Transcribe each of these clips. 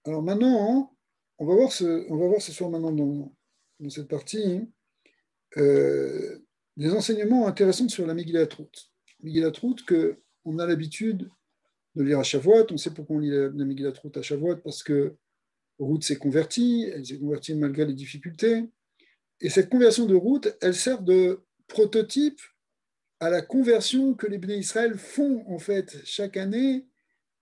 Alors maintenant, on va voir ce soir maintenant dans cette partie euh, des enseignements intéressants sur la Megillat Ruth. Megillat Ruth que on a l'habitude de lire à Shavuot. On sait pourquoi on lit la Megillat Ruth à Shavuot, parce que Ruth s'est convertie, elle s'est convertie malgré les difficultés. Et cette conversion de Ruth, elle sert de prototype à la conversion que les Bnei Israël font en fait chaque année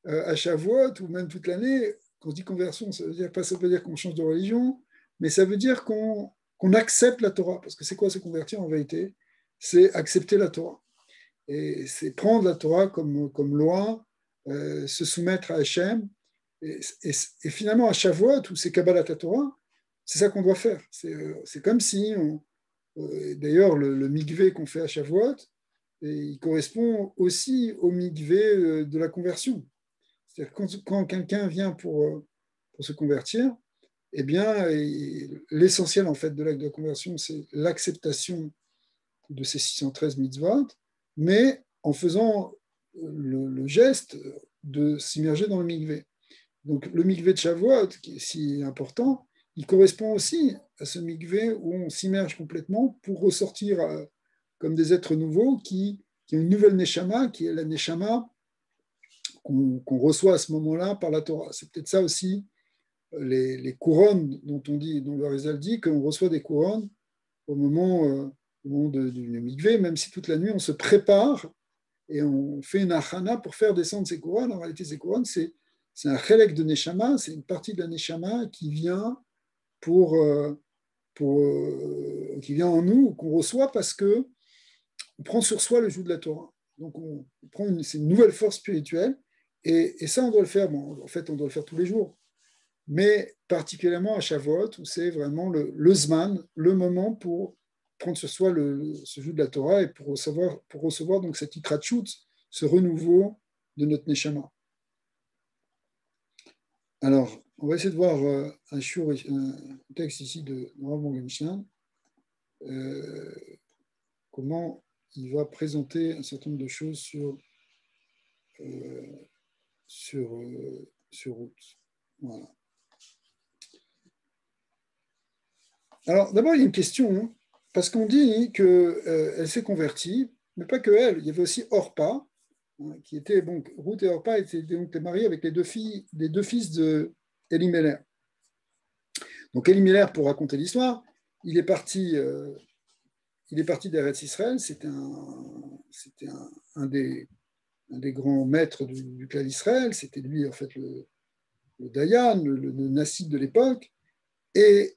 à Shavuot ou même toute l'année. Quand on dit conversion, ça veut dire, pas ça veut dire qu'on change de religion, mais ça veut dire qu'on accepte la Torah. Parce que c'est quoi se convertir en vérité? C'est accepter la Torah. Et c'est prendre la Torah comme loi, se soumettre à Hachem. Et finalement, à Shavuot, où c'est Kabbalat Torah, c'est ça qu'on doit faire. C'est comme si, d'ailleurs, le mikvé qu'on fait à Shavuot, il correspond aussi au mikvé de la conversion. C'est-à-dire quand quelqu'un vient pour se convertir, eh bien, l'essentiel en fait de l'acte de la conversion, c'est l'acceptation de ces 613 mitzvot, mais en faisant le geste de s'immerger dans le mikvé. Donc le mikvé de Shavuot, qui est si important, il correspond aussi à ce mikvé où on s'immerge complètement pour ressortir comme des êtres nouveaux qui ont une nouvelle neshama, qui est la neshama qu'on reçoit à ce moment-là par la Torah. C'est peut-être ça aussi les couronnes dont le Harizal dit qu'on reçoit des couronnes au moment du mikvé, même si toute la nuit on se prépare et on fait une achana pour faire descendre ces couronnes. En réalité, ces couronnes, c'est un chélek de Neshama, c'est une partie de la Neshama qui vient qui vient en nous, qu'on reçoit parce que on prend sur soi le joug de la Torah. Donc c'est une nouvelle force spirituelle et ça on doit le faire. Bon, en fait, on doit le faire tous les jours, mais particulièrement à Shavuot où c'est vraiment le zman, le moment pour prendre sur soi ce joug de la Torah et pour recevoir donc cette ikrachut, ce renouveau de notre neshama. Alors, on va essayer de voir un texte ici de Rav Morgenstern, comment il va présenter un certain nombre de choses euh, sur Ruth. Voilà. Alors, d'abord, il y a une question, hein, parce qu'on dit qu'elle s'est convertie, mais pas que elle. Il y avait aussi Orpa, hein, qui était, donc, Ruth et Orpa étaient donc mariés avec les deux fils de Elimelech. Donc, Elimelech, pour raconter l'histoire, il est parti d'Eretz Israël, c'était un des grands maîtres du clan d'Israël, c'était lui, en fait, le Dayan, le Nassid de l'époque, et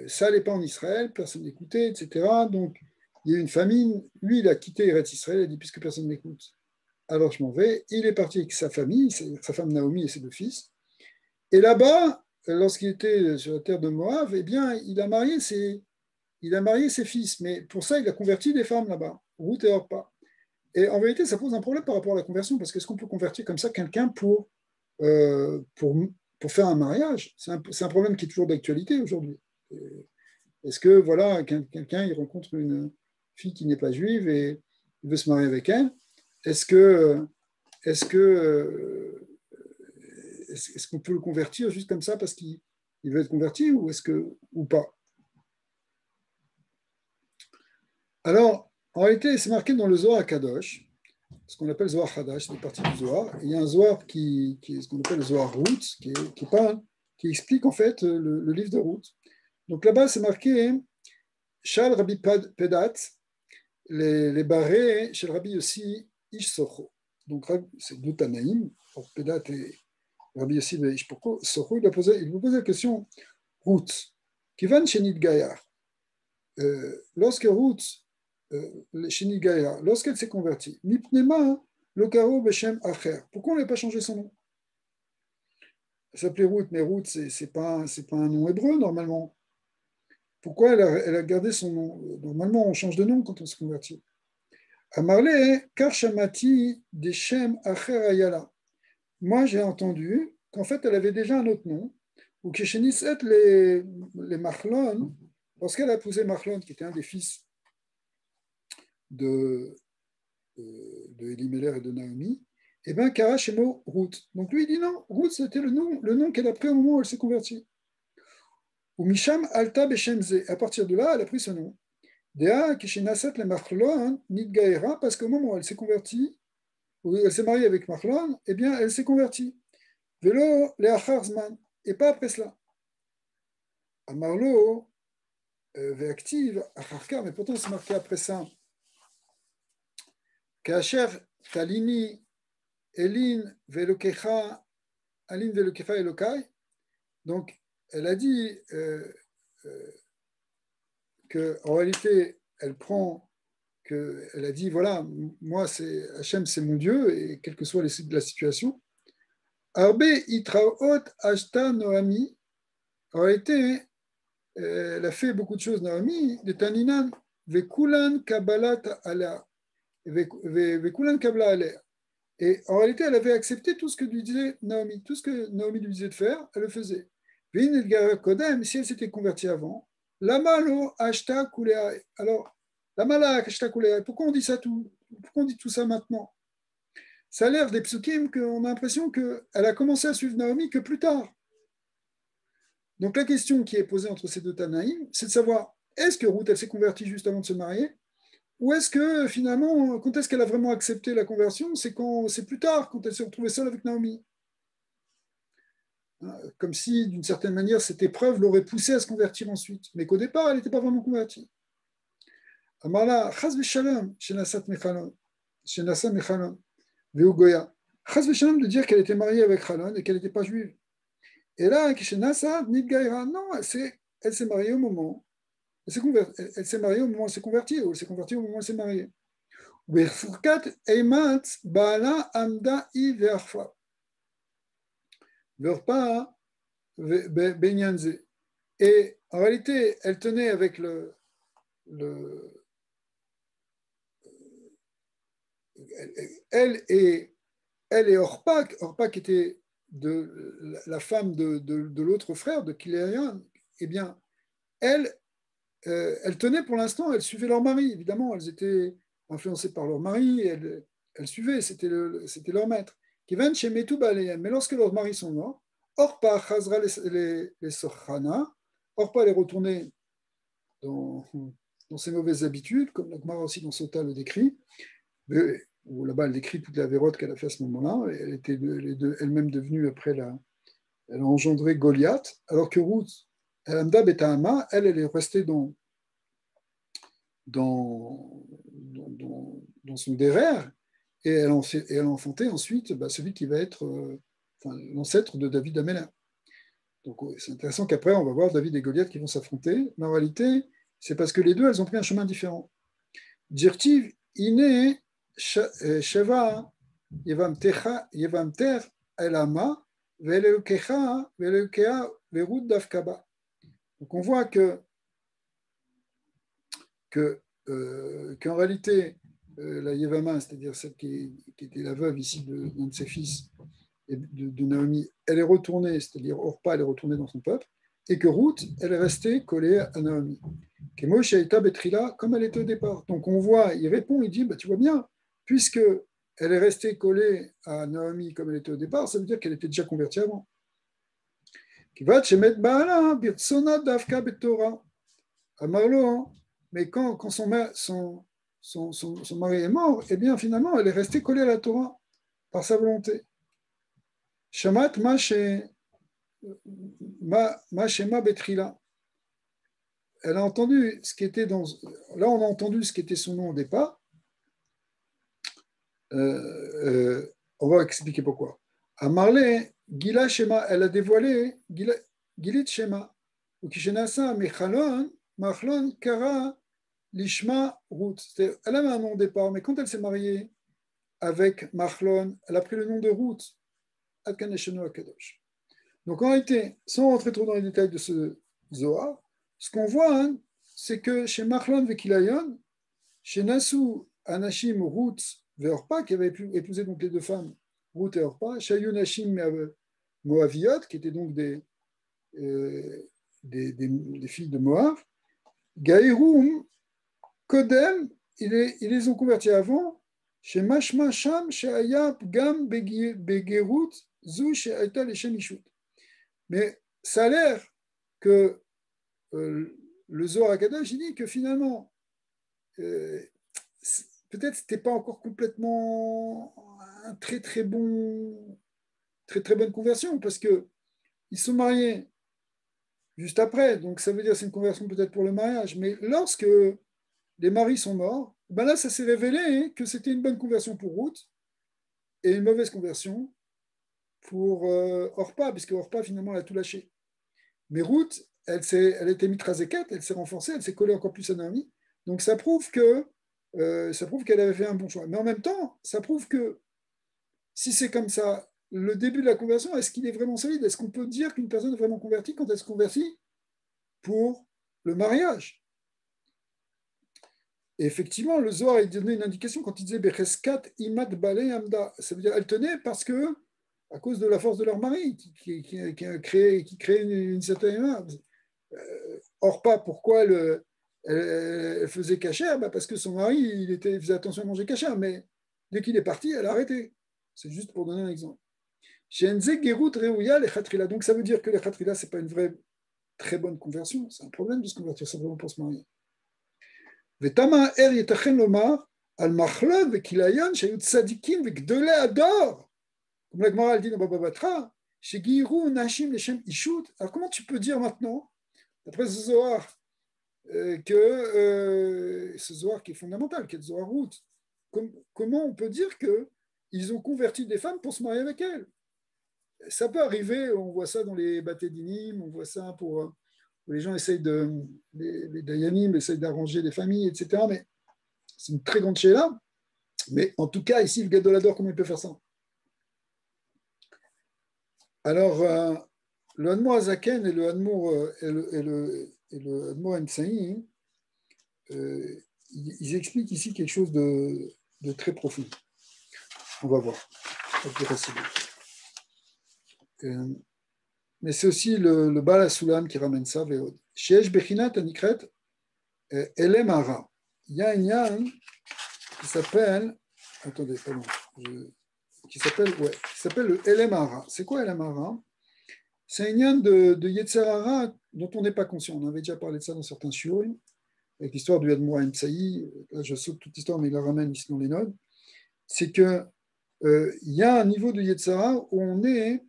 ça n'allait pas en Israël, personne n'écoutait, etc. Donc, il y a eu une famine. Lui, il a quitté Eretz Israël, il a dit, puisque personne n'écoute, alors je m'en vais. Il est parti avec sa famille, sa femme Naomi et ses deux fils. Et là-bas, lorsqu'il était sur la terre de Moab, eh bien, il a marié ses fils. Mais pour ça, il a converti des femmes là-bas, Ruth et Orpa. Et en vérité, ça pose un problème par rapport à la conversion, parce qu'est-ce qu'on peut convertir comme ça quelqu'un euh, pour, pour faire un mariage? C'est un problème qui est toujours d'actualité aujourd'hui. Est-ce que voilà, quelqu'un il rencontre une fille qui n'est pas juive et il veut se marier avec elle? Est-ce que est-ce que est-ce qu'on peut le convertir juste comme ça parce qu'il veut être converti ou est-ce que ou pas? Alors, en réalité, c'est marqué dans le Zohar Kadosh, ce qu'on appelle Zohar Hadash, c'est une partie du Zohar. Et il y a un Zohar qui est ce qu'on appelle le Zohar Ruth, qui explique en fait le livre de Ruth. Donc là-bas, c'est marqué Shal Rabbi Pedat, les barrés chez le Rabbi Yossi Ish Socho. Donc c'est deux Tanaïm, pour Pedat et Rabbi Yossi Ish Socho. Il lui pose la question Ruth, Kivan Shenit Gayar. Lorsque Ruth, Shenit Gayar, lorsqu'elle s'est convertie, Mipnema le Karo Beshem Acher. Pourquoi on n'a pas changé son nom? Elle s'appelait Ruth, mais Ruth, c'est pas un nom hébreu normalement. Pourquoi elle a gardé son nom? Normalement, on change de nom quand on se convertit. Amarle, Karshamati Deshem Acher Ayala. Moi, j'ai entendu qu'en fait, elle avait déjà un autre nom, ou que chez Nisset, les Machlon, lorsqu'elle a épousé Machlon, qui était un des fils de Elimelech et de Naomi, eh bien, Kara Shemo Ruth. Donc lui, il dit non, Ruth, c'était le nom qu'elle a pris au moment où elle s'est convertie. Ou Misham Alta Beshemze. À partir de là, elle a pris ce nom. Dea Kishenasat le Machlon Nidgaera, parce qu'au moment où elle s'est convertie, où elle s'est mariée avec Machlon, eh bien, elle s'est convertie. Velo Leacharzman, et pas après cela. Amarlo, Veactive, Acharka, mais pourtant c'est marqué après ça. Kacher Talini Elin Velokecha, Alin Velokecha Elokai. Donc, elle a dit qu'en réalité, elle a dit, voilà, moi, Hachem, c'est mon Dieu, et quelle que soit la situation. Arbe Itraot Ashta Noami, en réalité, elle a fait beaucoup de choses, Naomi, de Taninan, Vekulan Kabbalat Ala, Vekulan Kabbalat Ala. Et en réalité, elle avait accepté tout ce que lui disait Naomi, tout ce que Naomi lui disait de faire, elle le faisait. Si elle s'était convertie avant, Lamalo Ashta Kulea. Alors, Lamala Ashta Kulea, pourquoi on dit ça tout? Pourquoi on dit tout ça maintenant? Ça a l'air des psukim qu'on a l'impression qu'elle a commencé à suivre Naomi que plus tard. Donc la question qui est posée entre ces deux Tanaïm, c'est de savoir, est-ce que Ruth, elle s'est convertie juste avant de se marier? Ou est-ce que finalement, quand est-ce qu'elle a vraiment accepté la conversion? C'est plus tard, quand elle s'est retrouvée seule avec Naomi. Comme si, d'une certaine manière, cette épreuve l'aurait poussée à se convertir ensuite, mais qu'au départ, elle n'était pas vraiment convertie. Amala, chas v'shalom, shenasat mechalon, shenasa mechalon, ve'ugoya. Chas v'shalom de dire qu'elle était mariée avec Chalon et qu'elle n'était pas juive. Et là, Kishenasa, Nidgaira, non, elle s'est mariée au moment. Elle s'est mariée au moment où elle s'est convertie, ou elle s'est convertie au moment où elle s'est mariée. Furkat Eimat Baala Amda I Verfa. Verpa Benyanze. Et en réalité, elle tenait avec elle et Orpa qui était la femme de l'autre frère, de Kilérian, eh bien, elle tenait pour l'instant, elle suivait leur mari. Évidemment, elles étaient influencées par leur mari, elles suivaient, c'était leur maître. Kivan chez Metou Baleyan. Mais lorsque leurs maris sont morts, Orpa chazra les Sochana, Orpa est retournée dans ses mauvaises habitudes, comme la Gemara aussi dans Sota le décrit, où là-bas elle décrit toute la vérote qu'elle a fait à ce moment-là. Elle était elle-même devenue, après, elle a engendré Goliath, alors que Ruth, Amda Betahama, elle est restée dans son derrière, et elle a enfanté ensuite celui qui va être l'ancêtre de David Améla. Donc c'est intéressant qu'après, on va voir David et Goliath qui vont s'affronter, mais en réalité, c'est parce que les deux, elles ont pris un chemin différent. Dirtiv, Ine, Sheva, Yevamter, Elama, Veleukecha, Veleukea, Verud Dafkaba. Donc on voit qu'en réalité, la Yevama, c'est-à-dire celle qui était la veuve ici d'un de ses fils, et de Naomi, elle est retournée, c'est-à-dire Orpa, elle est retournée dans son peuple, et que Ruth, elle est restée collée à Naomi. Comme elle était au départ. Donc on voit, il répond, il dit, bah, tu vois bien, puisque elle est restée collée à Naomi comme elle était au départ, ça veut dire qu'elle était déjà convertie avant. Mais quand son mari est mort, eh bien finalement, elle est restée collée à la Torah par sa volonté. Shamat ma shema betrila. Elle a entendu ce qui était là on a entendu ce qui était son nom au départ. On va expliquer pourquoi. À Marley, Gila Shema, elle a dévoilé Gilit Shema, ou Kishenasa Mechalon, Machlon Kara Lishma Ruth. Elle avait un nom au départ, mais quand elle s'est mariée avec Machlon, elle a pris le nom de Ruth, Adkaneshenu Akadosh. Donc en réalité, sans rentrer trop dans les détails de ce Zohar, ce qu'on voit, c'est que chez Machlon Vekilayon, chez Nassou Anashim Ruth Veorpa, qui avait épousé donc les deux femmes, Ruth et Orpa, Shayu Nashim Moaviot, qui étaient donc des filles de Moab, Gaïroum, Kodem, ils les ont convertis avant, Shemashma Sham Sheaya Gam Begerut Zu Sheaita Leshem Ishut. Mais ça a l'air que le Zohar HaKadosh il dit que finalement, peut-être c'était pas encore complètement un très très bon, très très bonne conversion parce que ils sont mariés juste après, donc ça veut dire que c'est une conversion peut-être pour le mariage. Mais lorsque les maris sont morts, ben là ça s'est révélé que c'était une bonne conversion pour Ruth et une mauvaise conversion pour Orpa, puisque Orpa finalement elle a tout lâché. Mais Ruth, elle était mitrazeket, elle s'est renforcée, elle s'est collée encore plus à Naomi. Donc ça prouve qu'elle avait fait un bon choix. Mais en même temps, ça prouve que si c'est comme ça, le début de la conversion, est-ce qu'il est vraiment solide? Est-ce qu'on peut dire qu'une personne est vraiment convertie quand elle se convertit pour le mariage? Et effectivement, le Zohar a donné une indication quand il disait Becheskat imad balei amda. Ça veut dire elle tenait parce que, à cause de la force de leur mari, qui crée une certaine. Orpa, pourquoi elle faisait cachère? Parce que son mari, il faisait attention à manger cachère, mais dès qu'il est parti, elle a arrêté. C'est juste pour donner un exemple. Donc ça veut dire que les khatrila, ce n'est pas une vraie très bonne conversion, c'est un problème de se convertir simplement pour se marier. Vetama er yetachen lomar al machlod vekilayan shayut tzadikim vekdolei ador. Comme la Gemara dit dans Baba Batra, shegiru nashim leshem ishut. Alors comment tu peux dire maintenant, d'après ce Zohar, ce Zohar qui est fondamental, qui est le Zohar Ruth, comment on peut dire qu'ils ont converti des femmes pour se marier avec elles? Ça peut arriver, on voit ça dans les bâtés d'inim, on voit ça pour les gens essayent les dayanim essayent d'arranger les familles, etc. Mais c'est une très grande chéla. Mais en tout cas, ici, le Gadolador, comment il peut faire ça? Alors, le Hadmour Azaken et le Hadmour Ensaï, ils expliquent ici quelque chose de très profond. On va voir. Mais c'est aussi le Baal HaSulam qui ramène ça. Sheesh Bechinat Anikret Elem Hara. Il y a un yan qui s'appelle. Attendez, pardon. Qui s'appelle le Elem Hara. C'est quoi Elem Hara? C'est un yan de Yetzer Hara dont on n'est pas conscient. On avait déjà parlé de ça dans certains shiurim, avec l'histoire du Hadmour Ensaï. Là, je saute toute l'histoire, mais il la ramène ici dans les notes. C'est qu'il y a un niveau de Yetzer Hara où on n'est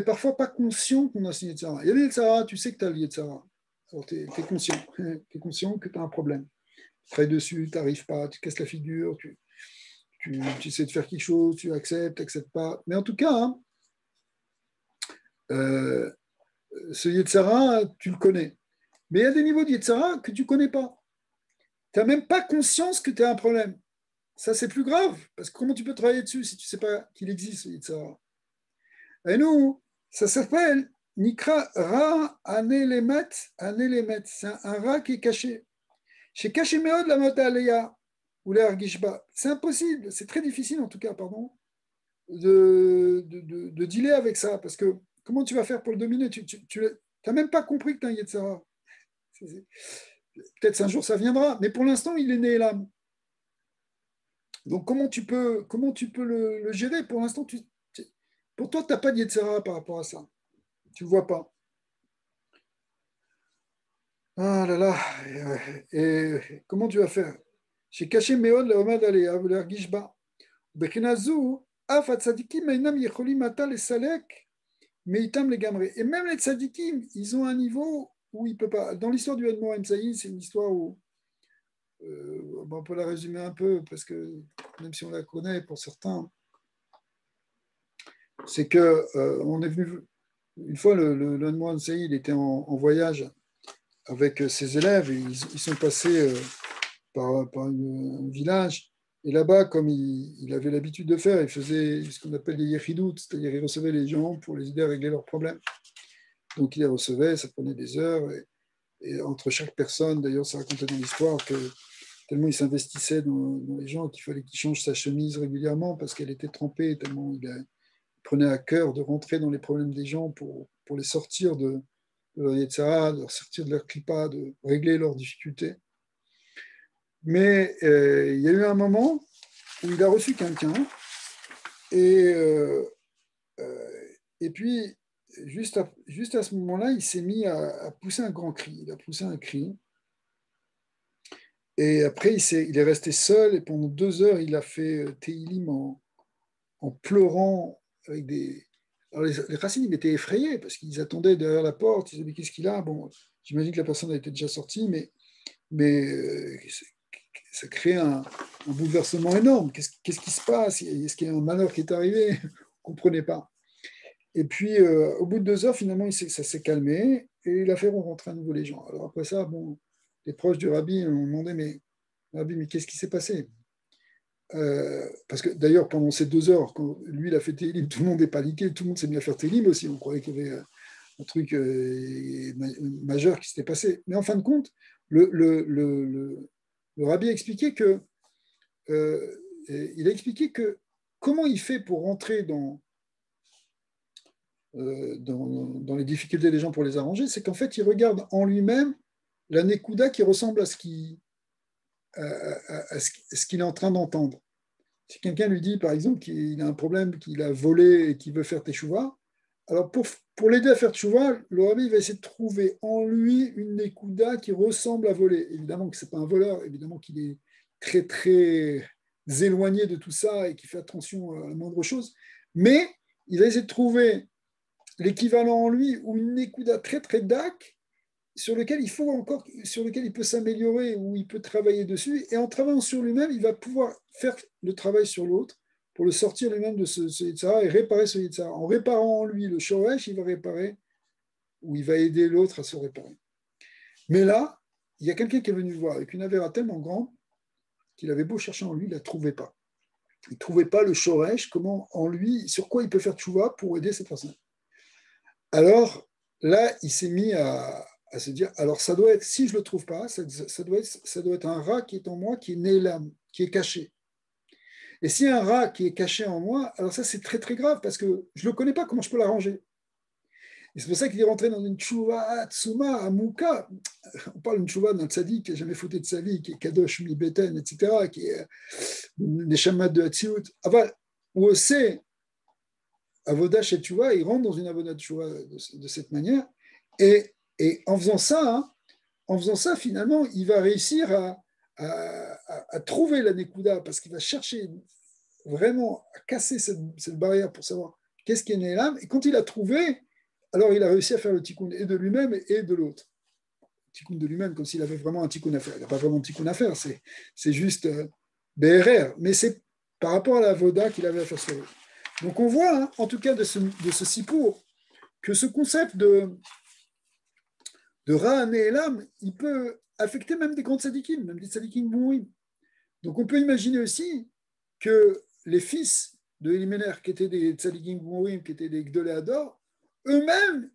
parfois pas conscient qu'on a ce Yetzer Hara. Il y a le Yetzer Hara, tu sais que tu as le Yetzer Hara. Alors, tu es conscient. Tu es conscient que tu as un problème. Tu travailles dessus, tu n'arrives pas, tu casses la figure, tu essaies de faire quelque chose, tu n'acceptes pas. Mais en tout cas, hein, ce Yetzer Hara, tu le connais. Mais il y a des niveaux de Yetzer Hara que tu ne connais pas. Tu n'as même pas conscience que tu as un problème. Ça, c'est plus grave, parce que comment tu peux travailler dessus si tu ne sais pas qu'il existe, ce Yetzer Hara? Et nous, ça s'appelle Nikra Ra Anelemet. C'est un Ra qui est caché. Chez Caché Meod la Mota Aleya ou la Argishba. C'est impossible, c'est très difficile en tout cas, pardon, de dealer avec ça, parce que comment tu vas faire pour le dominer? Tu n'as même pas compris que tu as un Yetzara. Peut-être un jour ça viendra, mais pour l'instant, il est né là. Donc comment tu peux le gérer? Pour l'instant, pour toi, tu n'as pas de Yetzara par rapport à ça. Tu ne le vois pas. Ah là là. Et comment tu vas faire? Chez Caché Meod la Omad Alea ou la Argishba. Bekinazu, Af Atzadikim Einam Yecholim Atal et Salek. Mais itam les gamrés. Et même les tzadikim, ils ont un niveau où ils ne peuvent pas. Dans l'histoire du Hadmour Emsaï, c'est une histoire où on peut la résumer un peu, parce que même si on la connaît pour certains, c'est que on est venu une fois le Hadmour Emsaï, il était en voyage avec ses élèves, et ils sont passés par un village. Et là-bas, comme il avait l'habitude de faire, il faisait ce qu'on appelle des yéchidout, c'est-à-dire il recevait les gens pour les aider à régler leurs problèmes. Donc il les recevait, ça prenait des heures, et entre chaque personne, d'ailleurs ça racontait dans l'histoire que tellement il s'investissait dans les gens qu'il fallait qu'il change sa chemise régulièrement parce qu'elle était trempée, tellement il prenait à cœur de rentrer dans les problèmes des gens pour les sortir de leur Yetzara, de sortir de leur clipa, de régler leurs difficultés. Mais il y a eu un moment où il a reçu quelqu'un, et, euh, et puis, juste à ce moment-là, il s'est mis à pousser un grand cri. Il a poussé un cri. Et après, il est resté seul et pendant 2 heures, il a fait Tehillim en pleurant avec des. Alors les racines, ils étaient effrayés parce qu'ils attendaient derrière la porte. Ils disaient, mais qu'est-ce qu'il a? Bon, j'imagine que la personne a été déjà sortie, mais ça crée un bouleversement énorme. Qu'est-ce qui se passe? Est-ce qu'il y a un malheur qui est arrivé? On ne comprenait pas. Et puis, au bout de 2 heures, finalement, ça s'est calmé et il a fait rentrer à nouveau les gens. Alors après ça, bon, les proches du rabbi ont demandé, mais rabbi, mais qu'est-ce qui s'est passé? Parce que d'ailleurs, pendant ces 2 heures, quand lui, il a fait Télim, tout le monde est paniqué, tout le monde s'est mis à faire Télim aussi. On croyait qu'il y avait un truc majeur qui s'était passé. Mais en fin de compte, le rabbi a expliqué euh, que comment il fait pour rentrer dans les difficultés des gens pour les arranger, c'est qu'en fait, il regarde en lui-même la Nekuda qui ressemble à ce qu'il est en train d'entendre. Si quelqu'un lui dit, par exemple, qu'il a un problème, qu'il a volé et qu'il veut faire teshuva, alors pour l'aider à faire teshuva, le rabbi va essayer de trouver en lui une Nekuda qui ressemble à voler. Évidemment que ce n'est pas un voleur, évidemment qu'il est très, très éloigné de tout ça et qu'il fait attention à la moindre chose, mais il va essayer de trouver l'équivalent en lui ou une Nekuda très, très dac sur lequel sur lequel il peut s'améliorer ou il peut travailler dessus. Et en travaillant sur lui-même, il va pouvoir faire le travail sur l'autre pour le sortir lui-même de ce Yitzhara et réparer ce Yitzhara. En réparant en lui le shoresh, il va réparer ou il va aider l'autre à se réparer. Mais là, il y a quelqu'un qui est venu le voir avec une avéra tellement grande qu'il avait beau chercher en lui, il ne la trouvait pas. Il ne trouvait pas le shoresh, comment en lui, sur quoi il peut faire tchouva pour aider cette personne. Alors là, il s'est mis à se dire, alors ça doit être, si je ne le trouve pas, ça doit être un rat qui est en moi, qui est né là, qui est caché. Et si un rat qui est caché en moi, alors ça c'est très très grave parce que je ne le connais pas, comment je peux l'arranger? Et c'est pour ça qu'il est rentré dans une tchouva tsuma, à Mouka. On parle d'une tchouva d'un tzaddik qui n'a jamais fouté de sa vie, qui est kadosh mi beten, etc., qui est neshamat de Hatsiout. Où c'est avoda chez tchouva, il rentre dans une avoda tchouva de cette manière. Et en faisant ça, finalement, il va réussir à trouver la Nekuda parce qu'il va chercher vraiment à casser cette barrière pour savoir qu'est-ce qui est né l'âme. Et quand il a trouvé, alors il a réussi à faire le tikkun et de lui-même et de l'autre. Le tikkun de lui-même, comme s'il avait vraiment un tikkun à faire. Il n'a pas vraiment de tikkun à faire, c'est juste BRR. Mais c'est par rapport à la voda qu'il avait à faire sur eux. Donc on voit, hein, en tout cas de ce sipour, que ce concept de Ra'an et Elam, il peut affecter même des grands tzadikim, même des tzadikim bourim. Donc on peut imaginer aussi que les fils de Elimelech, qui étaient des tzadikim bourim, qui étaient des Gdolé Hador, eux-mêmes,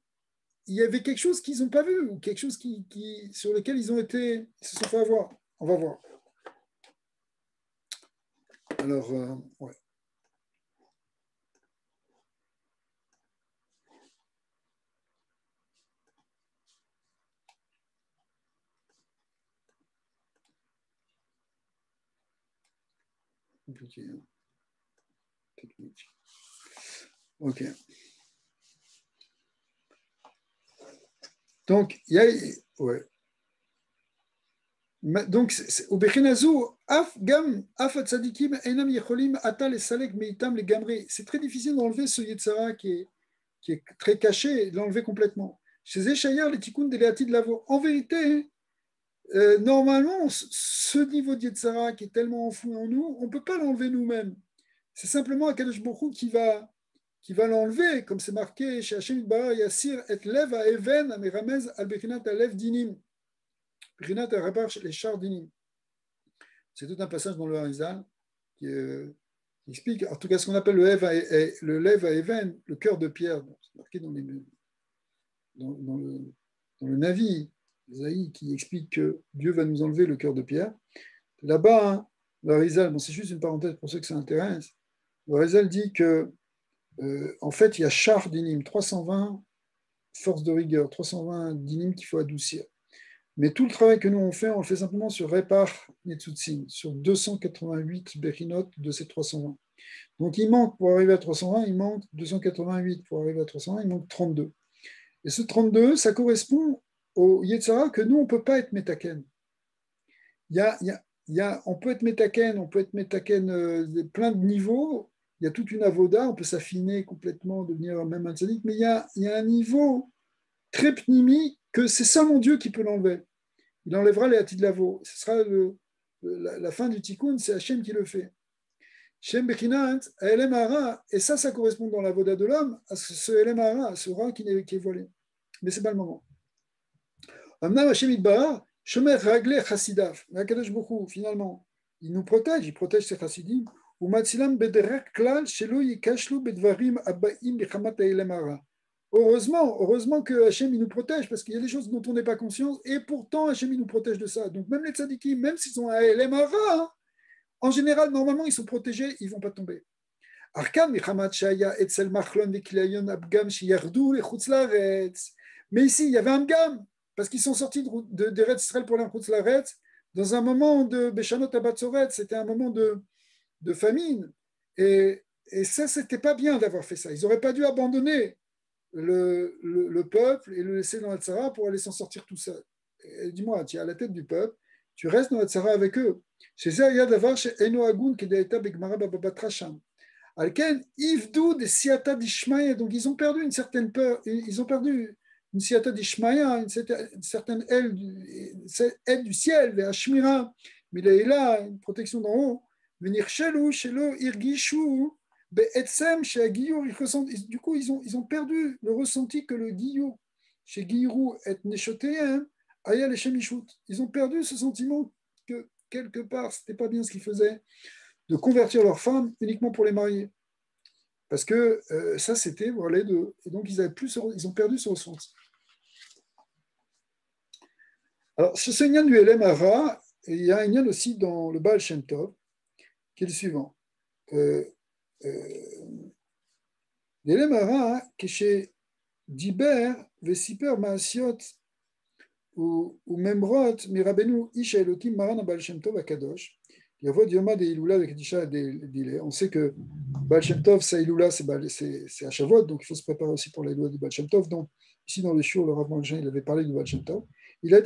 il y avait quelque chose qu'ils n'ont pas vu, ou quelque chose sur lequel ils se sont fait avoir. On va voir. Alors, ouais. Compliqué, hein. Technique. Ok. Donc, il y a. Ouais. Donc, au Bechenazu, af tzadikim enam yecholim atal et salek meitam les gamri. C'est très difficile d'enlever ce Yetzara qui est très caché, de l'enlever complètement. Chez Eshaïar, les tikkun de Léati de Lavo. En vérité, normalement, ce niveau de Yetzara qui est tellement enfoui en nous, on ne peut pas l'enlever nous-mêmes. C'est simplement Akadosh Baruch Hu qui va l'enlever, comme c'est marqué chez Hashem Yitbarach Yassir et lev à even à meramez al bechinat alev dinim. Bechinat arabar les chars dinim. C'est tout un passage dans le Harizal qui explique, en tout cas, ce qu'on appelle le lev à even, le cœur de pierre. C'est marqué dans le Navi, Isaïe, qui explique que Dieu va nous enlever le cœur de pierre. Là-bas, hein, le Harizal, bon, c'est juste une parenthèse pour ceux que ça intéresse, le Harizal dit que en fait, il y a char dinim, 320 forces de rigueur, 320 dinim qu'il faut adoucir. Mais tout le travail que nous on le fait simplement sur Repar Nitzutsin, sur 288 Bechinot de ces 320. Donc il manque, pour arriver à 320, il manque 288. Pour arriver à 320, il manque 32. Et ce 32, ça correspond au Yetzara que nous, on ne peut pas être métaken. On peut être métaken, plein de niveaux. Il y a toute une avoda, on peut s'affiner complètement, devenir même un tzaddik, mais il y a un niveau très pnimi que c'est ça mon Dieu qui peut l'enlever. Il enlèvera les hâtis de lavo. Ce sera la fin du tikkun, c'est Hachem qui le fait. Shem Bechinat, Elem Hara, et ça correspond dans la voda de l'homme à ce Elem Hara, à ce rat qui est voilé. Mais ce n'est pas le moment. Amnam Hachem Idbara, Shomer Ragle Chassidav, Akadosh Bokhu, finalement, il nous protège, il protège ses chassidim. Ou Matzilam Bederek Klal, Shelo Yikashlu Bedvarim Abbaim Bichamat Elem Hara. Heureusement que Hachem il nous protège, parce qu'il y a des choses dont on n'est pas conscient, et pourtant Hachem il nous protège de ça. Donc même les tzadikim, même s'ils ont un Elem Hara, en général, normalement, ils sont protégés, ils ne vont pas tomber. Mais ici, il y avait un gam, parce qu'ils sont sortis d'Eretz Israël pour aller en Chutzlaretz, dans un moment de Beshanot Abatzoret, c'était un moment de famine. Et ça, c'était pas bien d'avoir fait ça. Ils n'auraient pas dû abandonner le peuple et le laisser dans la tzara pour aller s'en sortir tout seul. Et dis-moi, tu es à la tête du peuple, tu restes dans la tzara avec eux. Chez ça, il y a d'avoir chez Eno Agun qui est Begmara Babatracham. Alken, Ivdou des Siata d'Ishmaïa, donc ils ont perdu une certaine peur, ils ont perdu une Siata d'Ishmaïa, une certaine aile du ciel, vers Ashmira, mais il est là, une protection d'en haut. Venir Shelo, Irgishu, Be'etsem, chez Aguillou, du coup, ils ont perdu le ressenti que le Guillou, chez Guillou et Neshotéen, Aya les Shemishut. Ils ont perdu ce sentiment que quelque part, ce n'était pas bien ce qu'ils faisaient, de convertir leurs femmes uniquement pour les marier. Parce que ça, c'était pour les deux. Et donc, ils ont perdu ce ressenti. Alors, ce Seigneur du Elem Hara, il y a un lien aussi dans le Baal Shem Tov, qui est le suivant. L'Elem Hara, qui est chez Diber, Vesiper Maasiot, ou Memrot, Mirabenu, Isha Elokim, Maran Baal Shem Tov, Akadosh. Il y a Yoma des Iloula avec Kedisha des Dilé. On sait que Baal Shem Tov, sa Iloula, c'est à Shavuot, donc il faut se préparer aussi pour la Iloula du Baal Shem Tov. Donc, ici dans le Shiur, le Rav Mangin, il avait parlé du Baal Shem Tov. Il a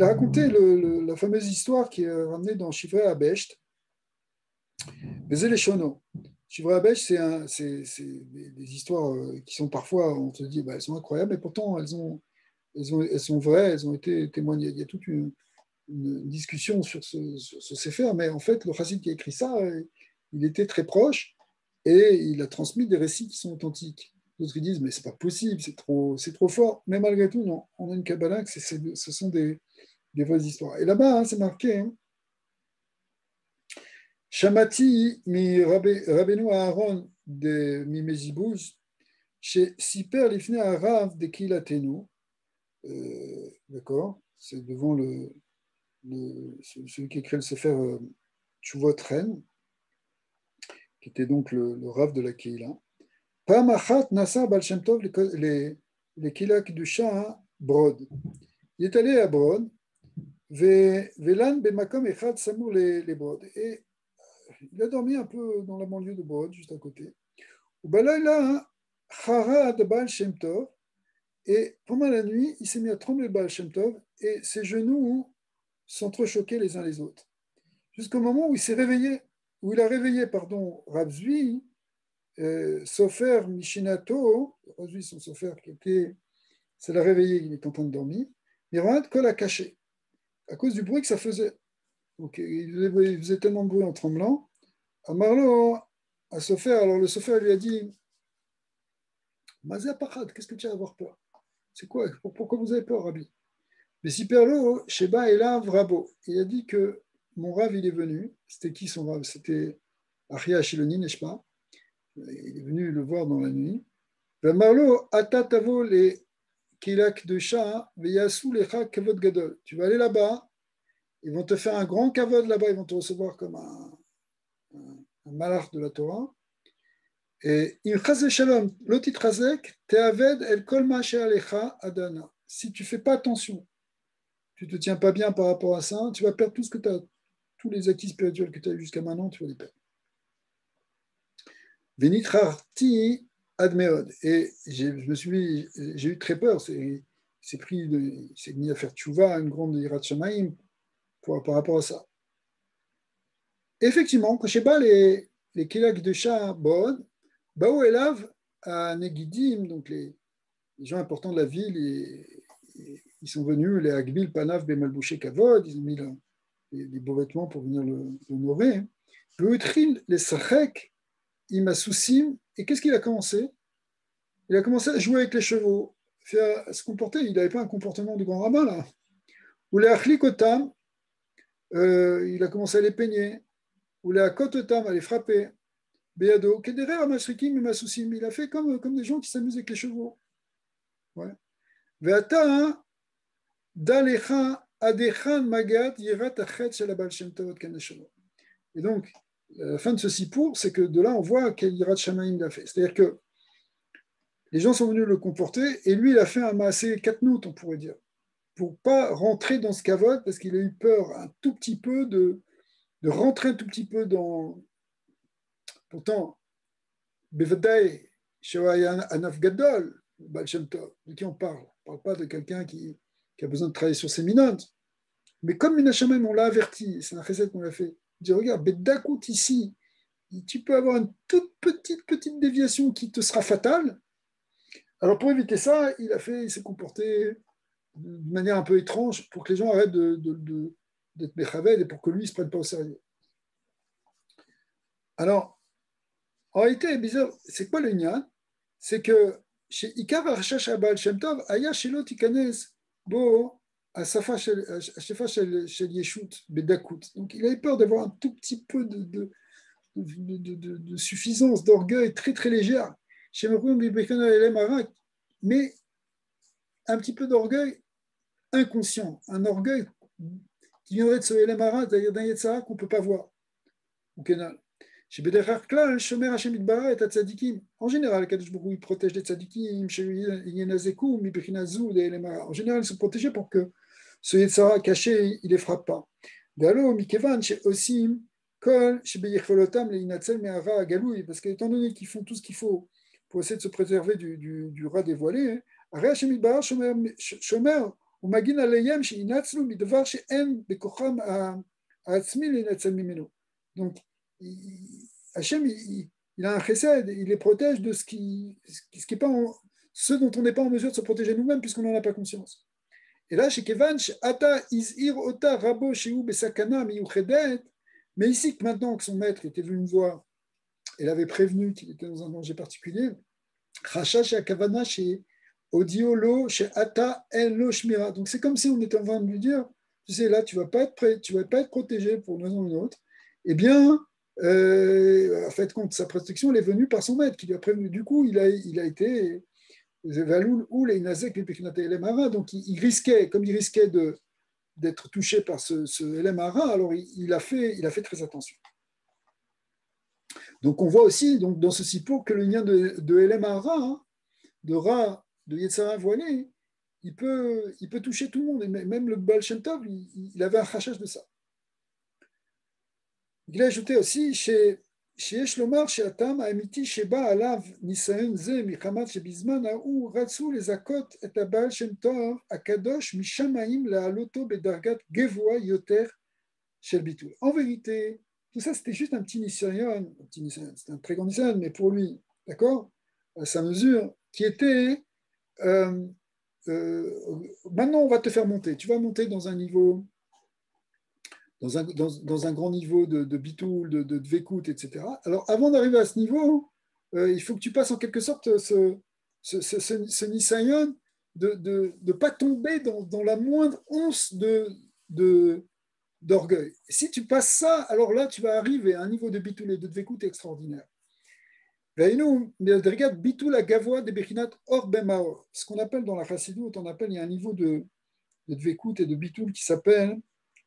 raconté la fameuse histoire qui est ramenée dans Shivrei Abesht, Bezé les Shono. Shivrei Abesht, c'est des histoires qui sont parfois, on se dit, elles sont incroyables, mais pourtant elles sont vraies, elles ont été témoignées. Il y a toute une discussion sur ce Sefer, mais en fait, le chassid qui a écrit ça, il était très proche et il a transmis des récits qui sont authentiques. D'autres disent, mais c'est pas possible, c'est trop fort. Mais malgré tout, non, on a une Kabbalah que ce sont des vraies histoires. Et là-bas, c'est marqué Shamati mi Rabbeinu Aaron de mi Mezibouj, chez Siper Lifne Arav de Kilatenu. D'accord, c'est devant celui qui écrit le Sefer Tshuvot Ren, qui était donc le Rav de la Keila. Pamachat Nasa Baal Shem Tov les Keila Kedusha Brod. Il est allé à Brod, Velan Bemakom Echad Samour les Brod. Et il a dormi un peu dans la banlieue de Brod, juste à côté. Ubalayla Charad Baal Shem Tov. Et pendant la nuit, il s'est mis à trembler le Baal Shem Tov et ses genoux s'entrechoquaient les uns les autres. Jusqu'au moment où il a réveillé, Rav Zvi, Sofer Mishinato, Rav Zvi, son Sofer, ça l'a réveillé, il est en train de dormir, mais Rav Kol a caché, à cause du bruit que ça faisait. Donc, il faisait tellement de bruit en tremblant. Amarlo, à Sofer, alors le Sofer lui a dit, Mazé Pachad, qu'est-ce que tu as à avoir peur? C'est quoi? Pourquoi vous avez peur, Rabbi? Mais si Perlo, Sheba est là, Vrabo. Il a dit que mon Rav, il est venu. C'était qui son Rav? C'était Achia Shiloni, n'est-ce pas? Il est venu le voir dans la nuit. Marlo, Atatavo les Kilak de Shah, Veyasu lecha Kavod Gadol. Tu vas aller là-bas, ils vont te faire un grand kavod là-bas, ils vont te recevoir comme un malach de la Torah. Et il chazé shalom, l'otit chazek, te'aved el kol ma'asher alecha adana. Si tu fais pas attention, tu ne te tiens pas bien par rapport à ça, tu vas perdre tout ce que tu as, tous les acquis spirituels que tu as eu jusqu'à maintenant, tu vas les perdre. Venitrarti admeod. Et j'ai eu très peur. C'est mis à faire tchouva, une grande irat shamaim par rapport à ça. Effectivement, quand Sheba, les Kelak de Shah Bod, Baou Elav à Negidim, donc les gens importants de la ville, ils sont venus, les Agbil, Panav, Bemalbouché, Kavod, ils ont mis les beaux vêtements pour venir l'honorer. Beutril, les Sachek, Imasusim, et qu'est-ce qu'il a commencé? Il a commencé à jouer avec les chevaux, à se comporter, il n'avait pas un comportement de grand rabbin là. Ou les Achlikotam, il a commencé à les peigner. Ou les Akototam, à les frapper. Béado, Kederer, Amashrikim, Imasusim, il a fait comme des gens qui s'amusent avec les chevaux. Ouais. Veata, Dalecha, Adechan, Magat, Yirat, Achet, Shalabal, Shem Tavot, Kaneshalo. Et donc, la fin de ce sipour, c'est que de là, on voit quel Yirat Shamaim il a fait. C'est-à-dire que les gens sont venus le comporter, et lui, il a fait un maasé katnout, on pourrait dire, pour ne pas rentrer dans ce kavod, parce qu'il a eu peur un tout petit peu de rentrer un tout petit peu dans... Pourtant, Bevadai, Shoayan Anaf Gadol, Baal Shem Tov, de qui on parle? On ne parle pas de quelqu'un qui a besoin de travailler sur ses minotes. Mais comme Minashamem, on l'a averti, c'est un recette qu'on l'a fait. Il dit, regarde, Bedakout ici, tu peux avoir une toute petite déviation qui te sera fatale. Alors pour éviter ça, il s'est comporté de manière un peu étrange pour que les gens arrêtent d'être méchaved et pour que lui ne se prenne pas au sérieux. Alors, en réalité, bizarre, c'est quoi le nyan? C'est que chez Ikar Archash Abal Shem Tov, Aya Shelo Tikanes Bo Asafa Shel Yeshut Bedakut. Donc il avait peur d'avoir un tout petit peu de suffisance, d'orgueil très très légère. Chez mais un petit peu d'orgueil inconscient, un orgueil qui viendrait de ce Elemara, c'est-à-dire d'un Yetzara qu'on ne peut pas voir. En général, Kadosh Baruch Hu, il protège les tzadikim, en général, ils sont protégés pour que ce Yetzara caché, il ne les frappe pas. Parce qu'étant donné qu'ils font tout ce qu'il faut pour essayer de se préserver du rat dévoilé, ומגין עליהם שינצלו מדבר שאין בכוחם העצמי להינצל ממנו. Donc, Hachem, il a un chesed, il les protège de ce qui est pas ce dont on n'est pas en mesure de se protéger nous-mêmes puisqu'on n'en a pas conscience. Et là, chez Kevan, Ata izir ota rabo sheu besakana miyuchedet, mais ici, maintenant que son maître était venu me voir, il avait prévenu qu'il était dans un danger particulier, Chacha chez Akavana chez Odiolo chez Ata Elo Shmira. Donc c'est comme si on était en train de lui dire, tu sais, là, tu ne vas pas être prêt, tu vas pas être protégé pour une raison ou une autre. Eh bien, en fait, compte, sa protection, elle est venue par son maître qui lui a prévenu. Du coup, il a été Valoul ou les Nazek, les Mara. Donc il risquait, comme il risquait d'être touché par ce LMRA, alors il a fait très attention. Donc on voit aussi donc, dans ce sipo que le lien de LMRA, hein, de Ra, de Yetzara voilé, il peut toucher tout le monde. Et même le Baal Shem Tov, il avait un rachage de ça. Il a ajouté aussi chez Lomar, chez Atam, Amiti, Sheba, Alav, Nisayon, Ze, Michamat, Shebizman, Aou, Ratsu, les Akot, et Baal Shem Tov, Akadosh, Mishamaim, la Aloto, Bedargat, Gevoa, Yoter, Shel Bitul. En vérité, tout ça, c'était juste un petit Nisayon, c'était un très grand Nisayon, mais pour lui, d'accord, à sa mesure, qui était maintenant on va te faire monter. Tu vas monter dans un niveau, dans un grand niveau de bitoul, de dvekout, etc. Alors avant d'arriver à ce niveau, il faut que tu passes en quelque sorte ce nisayon de ne pas tomber dans la moindre once d'orgueil. Si tu passes ça, alors là tu vas arriver à un niveau de bitoul et de dvekout extraordinaire. Ce qu'on appelle dans la chassidoute, il y a un niveau de dvekout et de bitoul qui s'appelle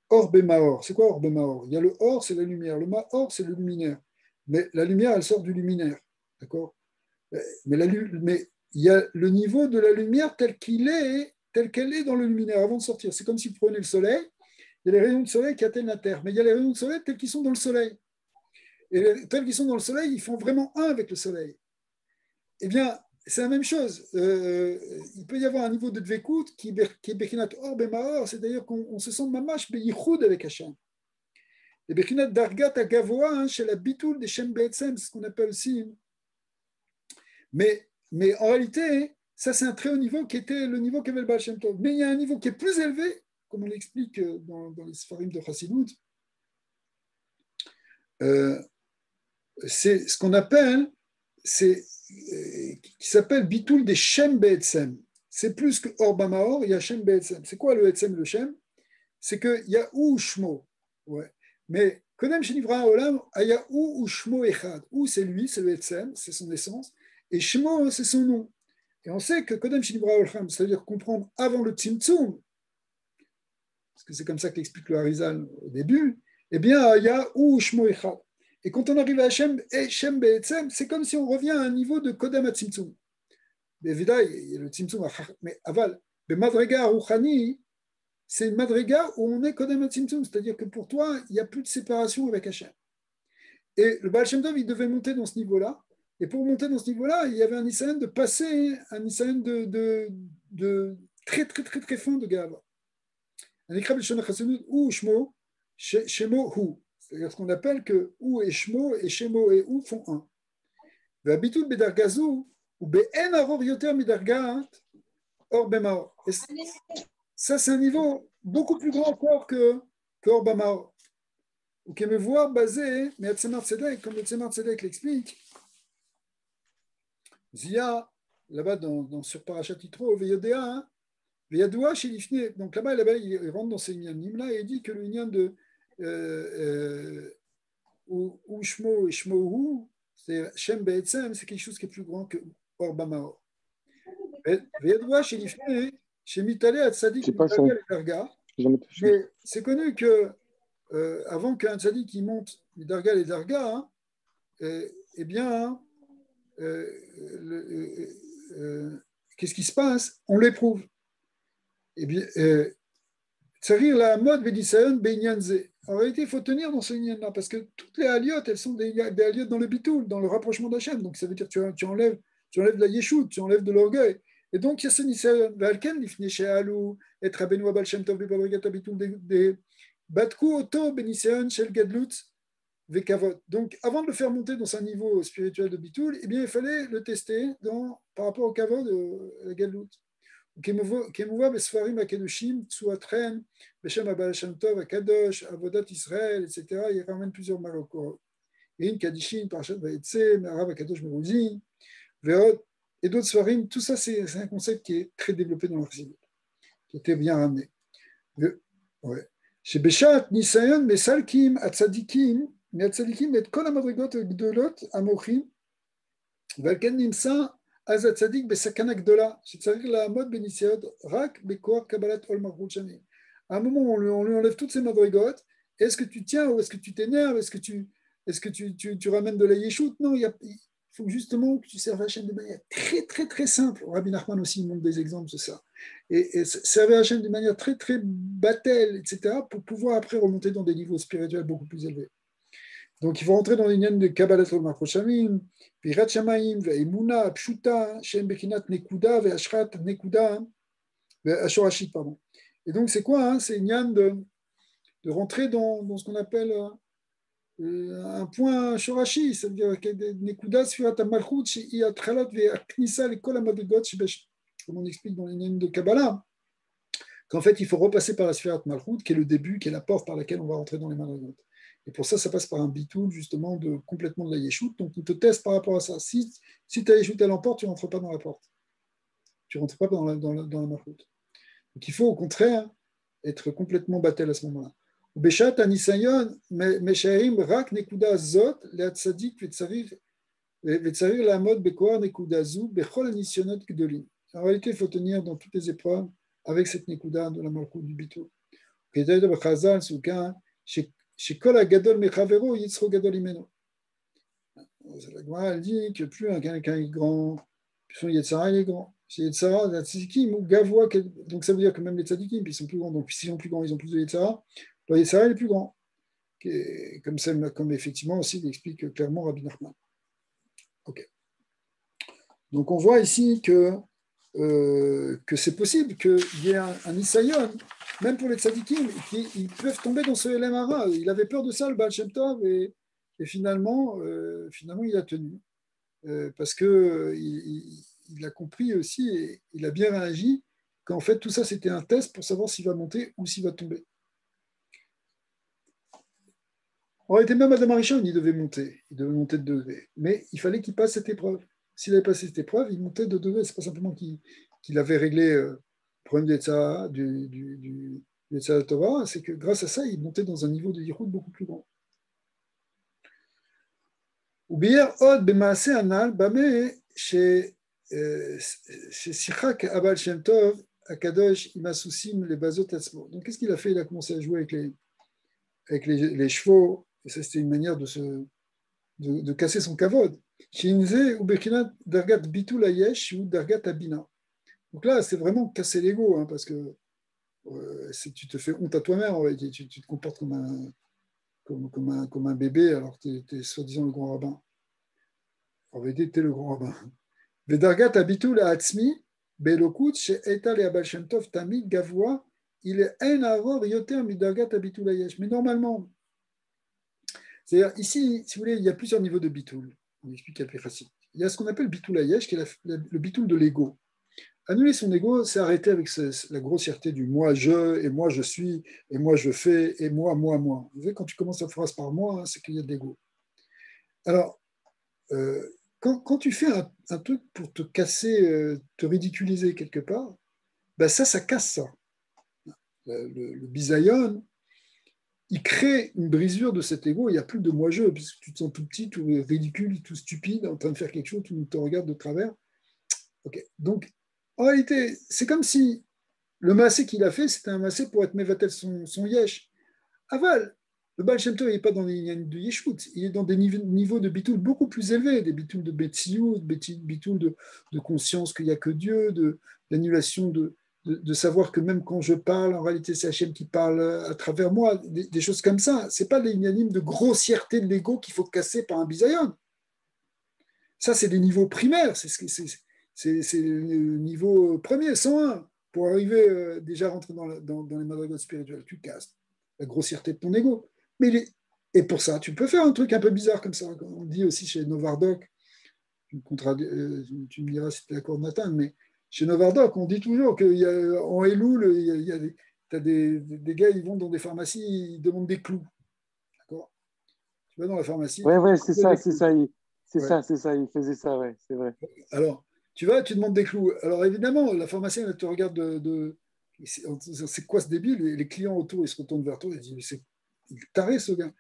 or bemaor. C'est quoi or bemaor? Il y a le or, c'est la lumière. Le maor, c'est le luminaire. Mais la lumière, elle sort du luminaire. D'accord? Mais il y a le niveau de la lumière tel qu'il telle qu'elle est dans le luminaire avant de sortir. C'est comme si vous prenez le soleil, il y a les rayons de soleil qui atteignent la Terre, mais il y a les rayons de soleil tels qu'ils sont dans le soleil. Et tels qu'ils sont dans le soleil, ils font vraiment un avec le soleil. Eh bien, c'est la même chose. Il peut y avoir un niveau de dvekout qui est Bechinat Or Bemaor, c'est-à-dire qu'on se sent mamash beyichud avec Hachem. Et Bechinat Dargat Agavoa, chez la bitoul des Shem Be'etzem, c'est ce qu'on appelle aussi. Mais en réalité, ça c'est un très haut niveau qui était le niveau qu'avait le Baal Shem Tov. Mais il y a un niveau qui est plus élevé, comme on l'explique dans les Sfarim de Chassidut. C'est ce qu'on appelle, qui s'appelle Bitoul des Shem Be'etzem. C'est plus que Or Bamaor, il y a Shem Be'etzem. C'est quoi le Etzem, le Shem? C'est qu'il y a ou Shmo. Ouais. Mais Kodem Shenivra Olam, il y a ou Shmo Echad. Ou c'est lui, c'est le Etzem, c'est son essence. Et Shmo, c'est son nom. Et on sait que Kodem Shenivra Olam, c'est-à-dire comprendre avant le Tzimtzum, parce que c'est comme ça qu'explique le Harizal au début, eh bien, il y a ou Shmo Echad. Et quand on arrive à Shem Be'etzem, c'est comme si on revient à un niveau de Kodem à Tzimtzum. Mais évidemment, il y a le Tzimtzum, mais aval, mais Madrega Rouchani, c'est une Madrega où on est Kodem à Tzimtzum, c'est-à-dire que pour toi, il n'y a plus de séparation avec Hachem. Et le Baal Shem Tov, il devait monter dans ce niveau-là. Et pour monter dans ce niveau-là, il y avait un Nisayan de passer, un Nisayan de très, très, très, très fin de Gava. Un écrit de Shana Chassidut, ou Shmo, Shemo, Hu. C'est-à-dire ce qu'on appelle que Ou et Shmo et Ou font un. Ve'abitud bedargazou, ou be'en aror yoter midargat, or bemaor. Et ça, c'est un niveau beaucoup plus grand encore que Or bemaor. Ou qui me voit basé, mais Tzemar Tzedek, comme le Tzemar Tzedek l'explique, Zia, là-bas sur Parashat Yitro, Veyodea, Veyadoua chez Lifne. Donc là-bas, il rentre dans ces Inyanim-là et il dit que le Inyan de ou Shmo et Shmohu, c'est Shem Be'etzem, c'est quelque chose qui est plus grand que Or Bamaor. Veyadoua chez Lifne, chez Mitale Atzadik, Mitale et Darga. Mais c'est connu que avant qu'un tzaddik il monte Darga et Darga, hein, eh bien, qu'est-ce qui se passe? On l'éprouve. Eh bien, Tsarir la mode Védisayon Beinyanze. En réalité, il faut tenir dans ce lien-là, parce que toutes les aliotes, elles sont des aliotes dans le bitoul, dans le rapprochement d'Hachem. Donc ça veut dire que tu enlèves de la yeshout, tu enlèves de l'orgueil. Et donc, il y a ce nisayon. Valken, l'ifne she'alou, et rabenu abal shem tov bebabrigat bitoul des batku oto benisayon shel gadlut vekavot. Donc, avant de le faire monter dans un niveau spirituel de bitoul, eh bien, il fallait le tester par rapport au kavod de la gadlut. Kemouva besfarim akedoshim, tsuatren, beshem abal shem tov, akadosh, avodat Israël, etc. Il ramène plusieurs Marocains. Yin kadishin, parashat vaetse, merav akadosh meruzin, veot, et d'autres sfarim. Tout ça, c'est un concept qui est très développé dans l'Archidut, qui était bien ramené. Ouais. Chez Beshat, Nisayon, Mesalkim, Atzadikim, Metzadikim, et Kol Amadrigot, Gdolot, Amochim, Valken Nimsa, Azatzadik, Besakana Gdola, c'est-à-dire la mode Benisiot, Rak, Bekor, Kabbalat, Ol Marrout Shani. À un moment, on lui enlève toutes ces madrigotes. Est-ce que tu tiens ou est-ce que tu t'énerves? Est-ce que tu ramènes de la yeshout? Non, il faut justement que tu serves Hachem de manière très, très, très simple. Rabbi Nachman aussi montre des exemples de ça. Et servir Hachem de manière très, très battelle, etc., pour pouvoir après remonter dans des niveaux spirituels beaucoup plus élevés. Donc, il faut rentrer dans l'union de Kabbalat Machroshamim, Pirat Shamaim, Ve'imuna, Pshuta, Shem Bekinat Nekuda, Ve'ashrat Nekuda, Ve'ashorashit, pardon. Et donc, c'est quoi hein? C'est une de rentrer dans ce qu'on appelle un point shorashi, c'est-à-dire Nekuda, Sfirat Malchut, She'i Atchalat, Ve'aknisa, Lekol Amadegot, comme on explique dans l'union de Kabbalah, qu'en fait, il faut repasser par la Sfirat Malchut, qui est le début, qui est la porte par laquelle on va rentrer dans les Madrigot. Et pour ça, ça passe par un bitoul, justement, complètement de la yeshout. Donc, il te teste par rapport à ça. Si ta yeshout, elle emporte, tu ne rentres pas dans la porte. Tu ne rentres pas dans la malchout. Donc, il faut, au contraire, être complètement battel à ce moment-là. Beshat anisayon, mesharim rak nekuda zot, leat sadik vetsarir la mode bekoar nekuda zu, bechol anisyonot gdolim. En réalité, il faut tenir dans toutes les épreuves avec cette nekuda de la malchout du bitoul. Kedai de bechazal, souka, chez Kol Gadol Mechavero, Yitzro Gadol Imeno. La Gemara elle dit que plus quelqu'un est grand, plus son Yetzara est grand. chez les Tzara, les tzadikim, ou Gavoa, donc ça veut dire que même les tzadikim, ils sont plus grands, donc s'ils sont plus grands, ils ont plus de Yetzara, le Yetzara il est plus grand. Comme effectivement aussi l'explique clairement Rabbi Nachman. Ok. Donc on voit ici que c'est possible qu'il y ait un Isayon, même pour les tzadikim, ils peuvent tomber dans ce LMRA. Il avait peur de ça, le Baal Shem Tov, et finalement, il a tenu. Parce qu'il a compris aussi, et il a bien réagi, qu'en fait tout ça c'était un test pour savoir s'il va monter ou s'il va tomber. En réalité, même Adam Arishon, il devait monter de degré, mais il fallait qu'il passe cette épreuve. S'il avait passé cette épreuve, il montait de degré. C'est pas simplement qu'il avait réglé le problème d'Etzah, du Torah, c'est que grâce à ça, il montait dans un niveau de Yichud beaucoup plus grand. וביאר עוד במעשה הנ"ל, במה ששיחק הבעל שם טוב, הקדוש עם הסוסים לבזות עצמו. Donc qu'est-ce qu'il a fait? Il a commencé à jouer avec les chevaux, et ça c'était une manière de casser son kavod. Shinze ou Bechinat Dargat Bitul Ayesh ou Dargat Abina. Donc là, c'est vraiment casser l'ego, hein, parce que tu te fais honte à toi-même, en fait, tu te comportes comme un bébé alors que tu es soi-disant le grand rabbin. En vérité, tu es le grand rabbin. Vedargat Abitul Atzmi, Belokut, She'eta le Abal Shem Tov Tamid Gavoa, il est un avor yoter midargat Abitul Ayesh. Mais normalement, c'est-à-dire, ici, si vous voulez, il y a plusieurs niveaux de bitoul. On explique plus facile. Il y a ce qu'on appelle bitoul ayesh, qui est le bitoul de l'ego. Annuler son ego, c'est arrêter avec la grossièreté du moi, je, et moi, je suis, et moi, je fais, et moi, moi, moi. Vous savez, quand tu commences ta phrase par moi, hein, c'est qu'il y a de l'ego. Alors, quand tu fais un truc pour te casser, te ridiculiser quelque part, ben ça casse ça. Le bisayon, il crée une brisure de cet ego. Il n'y a plus de moi-je, puisque tu te sens tout petit, tout ridicule, tout stupide, en train de faire quelque chose, tout le monde te regarde de travers. Okay. Donc, en réalité, c'est comme si le massé qu'il a fait, c'était un massé pour être mévatel son yesh. Aval, le Baal Shem Tov n'est pas dans les lignes de Yeshut, il est dans des niveaux de bitoul beaucoup plus élevés, des bitouls de Betsiout, bitouls de conscience qu'il n'y a que Dieu, d'annulation de savoir que même quand je parle, en réalité c'est Hachem qui parle à travers moi, des choses comme ça. Ce n'est pas les lignes de grossièreté de l'ego qu'il faut casser par un bisayon. Ça, c'est des niveaux primaires, c'est le niveau premier, 101, pour arriver déjà à rentrer dans les madrigotes spirituelles. Tu casses la grossièreté de ton ego. Et pour ça, tu peux faire un truc un peu bizarre comme ça. On dit aussi chez Novardok, tu me diras si tu es d'accord, Nathan, mais chez Novardok, on dit toujours qu'en Elul, tu as des gars, ils vont dans des pharmacies, ils demandent des clous. D'accord? Tu vas dans la pharmacie. Ouais, c'est ça, c'est ça. Ouais. C'est ça, il faisait ça, ouais, c'est vrai. Alors, tu vas, tu demandes des clous. Alors, évidemment, la pharmacienne, elle te regarde c'est quoi ce débile? Les clients autour, ils se retournent vers toi et disent, c'est taré ce gars.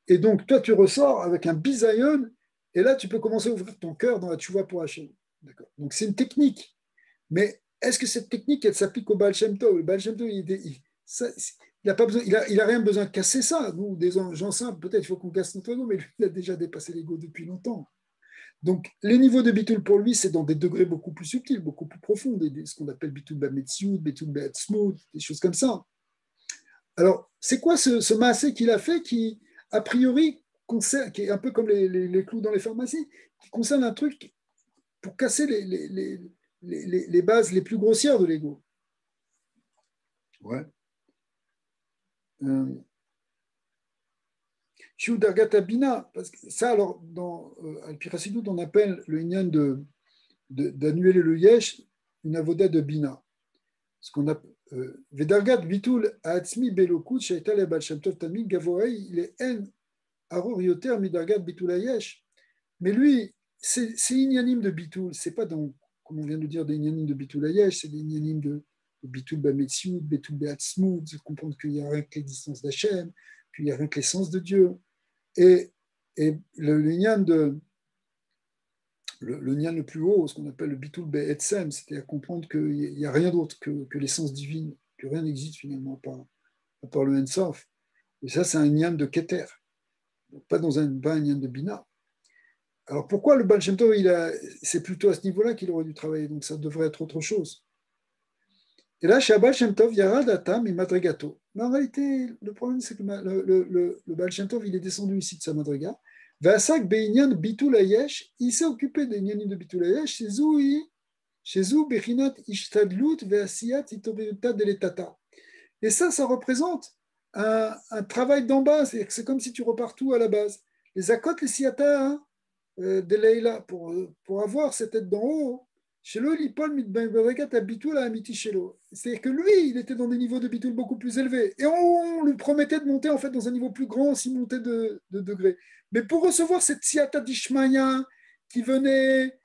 Et donc, toi, tu ressors avec un bisayon, et là, tu peux commencer à ouvrir ton cœur dans la tchouva pour Hachem. D'accord. Donc, c'est une technique. Mais est-ce que cette technique, elle s'applique au Baal Shem Tov? Le Baal Shem Tov, il n'a pas besoin, il a rien besoin de casser ça. Nous, des gens simples, peut-être il faut qu'on casse notre ego, mais lui, il a déjà dépassé l'ego depuis longtemps. Donc, les niveaux de bitoul pour lui, c'est dans des degrés beaucoup plus subtils, beaucoup plus profonds, ce qu'on appelle bitoul bametsiout, bitoul batsmout, des choses comme ça. Alors, c'est quoi ce massé qu'il a fait qui, a priori, qui est un peu comme les clous dans les pharmacies, qui concerne un truc pour casser les bases les plus grossières de l'ego? Ouais. Shiudargata Bina, parce que ça, alors, dans Al-Pirasidut, on appelle le Inyan d'annuler le yesh une avoda de Bina. Ce qu'on appelle Vedargat Bitul Atzmi Belokut Shaita le Baal Shem Tov Tamid Gavoei, il est en Aror Yoter Midargat Bitul Ayesh. Mais lui, c'est Inyanim de Bitul, c'est pas dans, comme on vient de dire, des Inyanim de Bitul Ayesh, c'est des Inyanim de Bitul Bametsiout, Bitul Beatzmout, de comprendre qu'il n'y a rien que l'existence d'Hachem, qu'il n'y a rien que l'essence de Dieu. Et le Inyan le nian le plus haut, ce qu'on appelle le bitul be'etzem, c'est-à-dire comprendre qu'il n'y a rien d'autre que l'essence divine, que rien n'existe finalement à part le Ensof. Et ça, c'est un nian de Keter, pas un nian de Bina. Alors pourquoi le Baal Shem Tov, c'est plutôt à ce niveau-là qu'il aurait dû travailler, donc ça devrait être autre chose. Et là, chez Baal Shem Tov, Yarad Atam et Madrigato. Mais en réalité, le problème, c'est que le Baal Shem Tov, il est descendu ici de sa Madriga. Vasak Beinyan Bitul Ayesh, il s'est occupé des Nyanim de Bitul Ayesh, chez Zou Bechinat Ishtadlut Veasiyat Itoveruta Deletata. Et ça représente un travail d'en bas, c'est comme si tu repars tout à la base. Les Akot, les Siyata, hein, de Leila, pour avoir cette tête d'en haut, chez lui, l'Ipol Mitberegat à Bitul à Amiti Shelo. C'est-à-dire que lui, il était dans des niveaux de Bitul beaucoup plus élevés. Et on lui promettait de monter en fait dans un niveau plus grand s'il montait de degrés. Mais pour recevoir cette Siyata d'Ishmaïa qui venait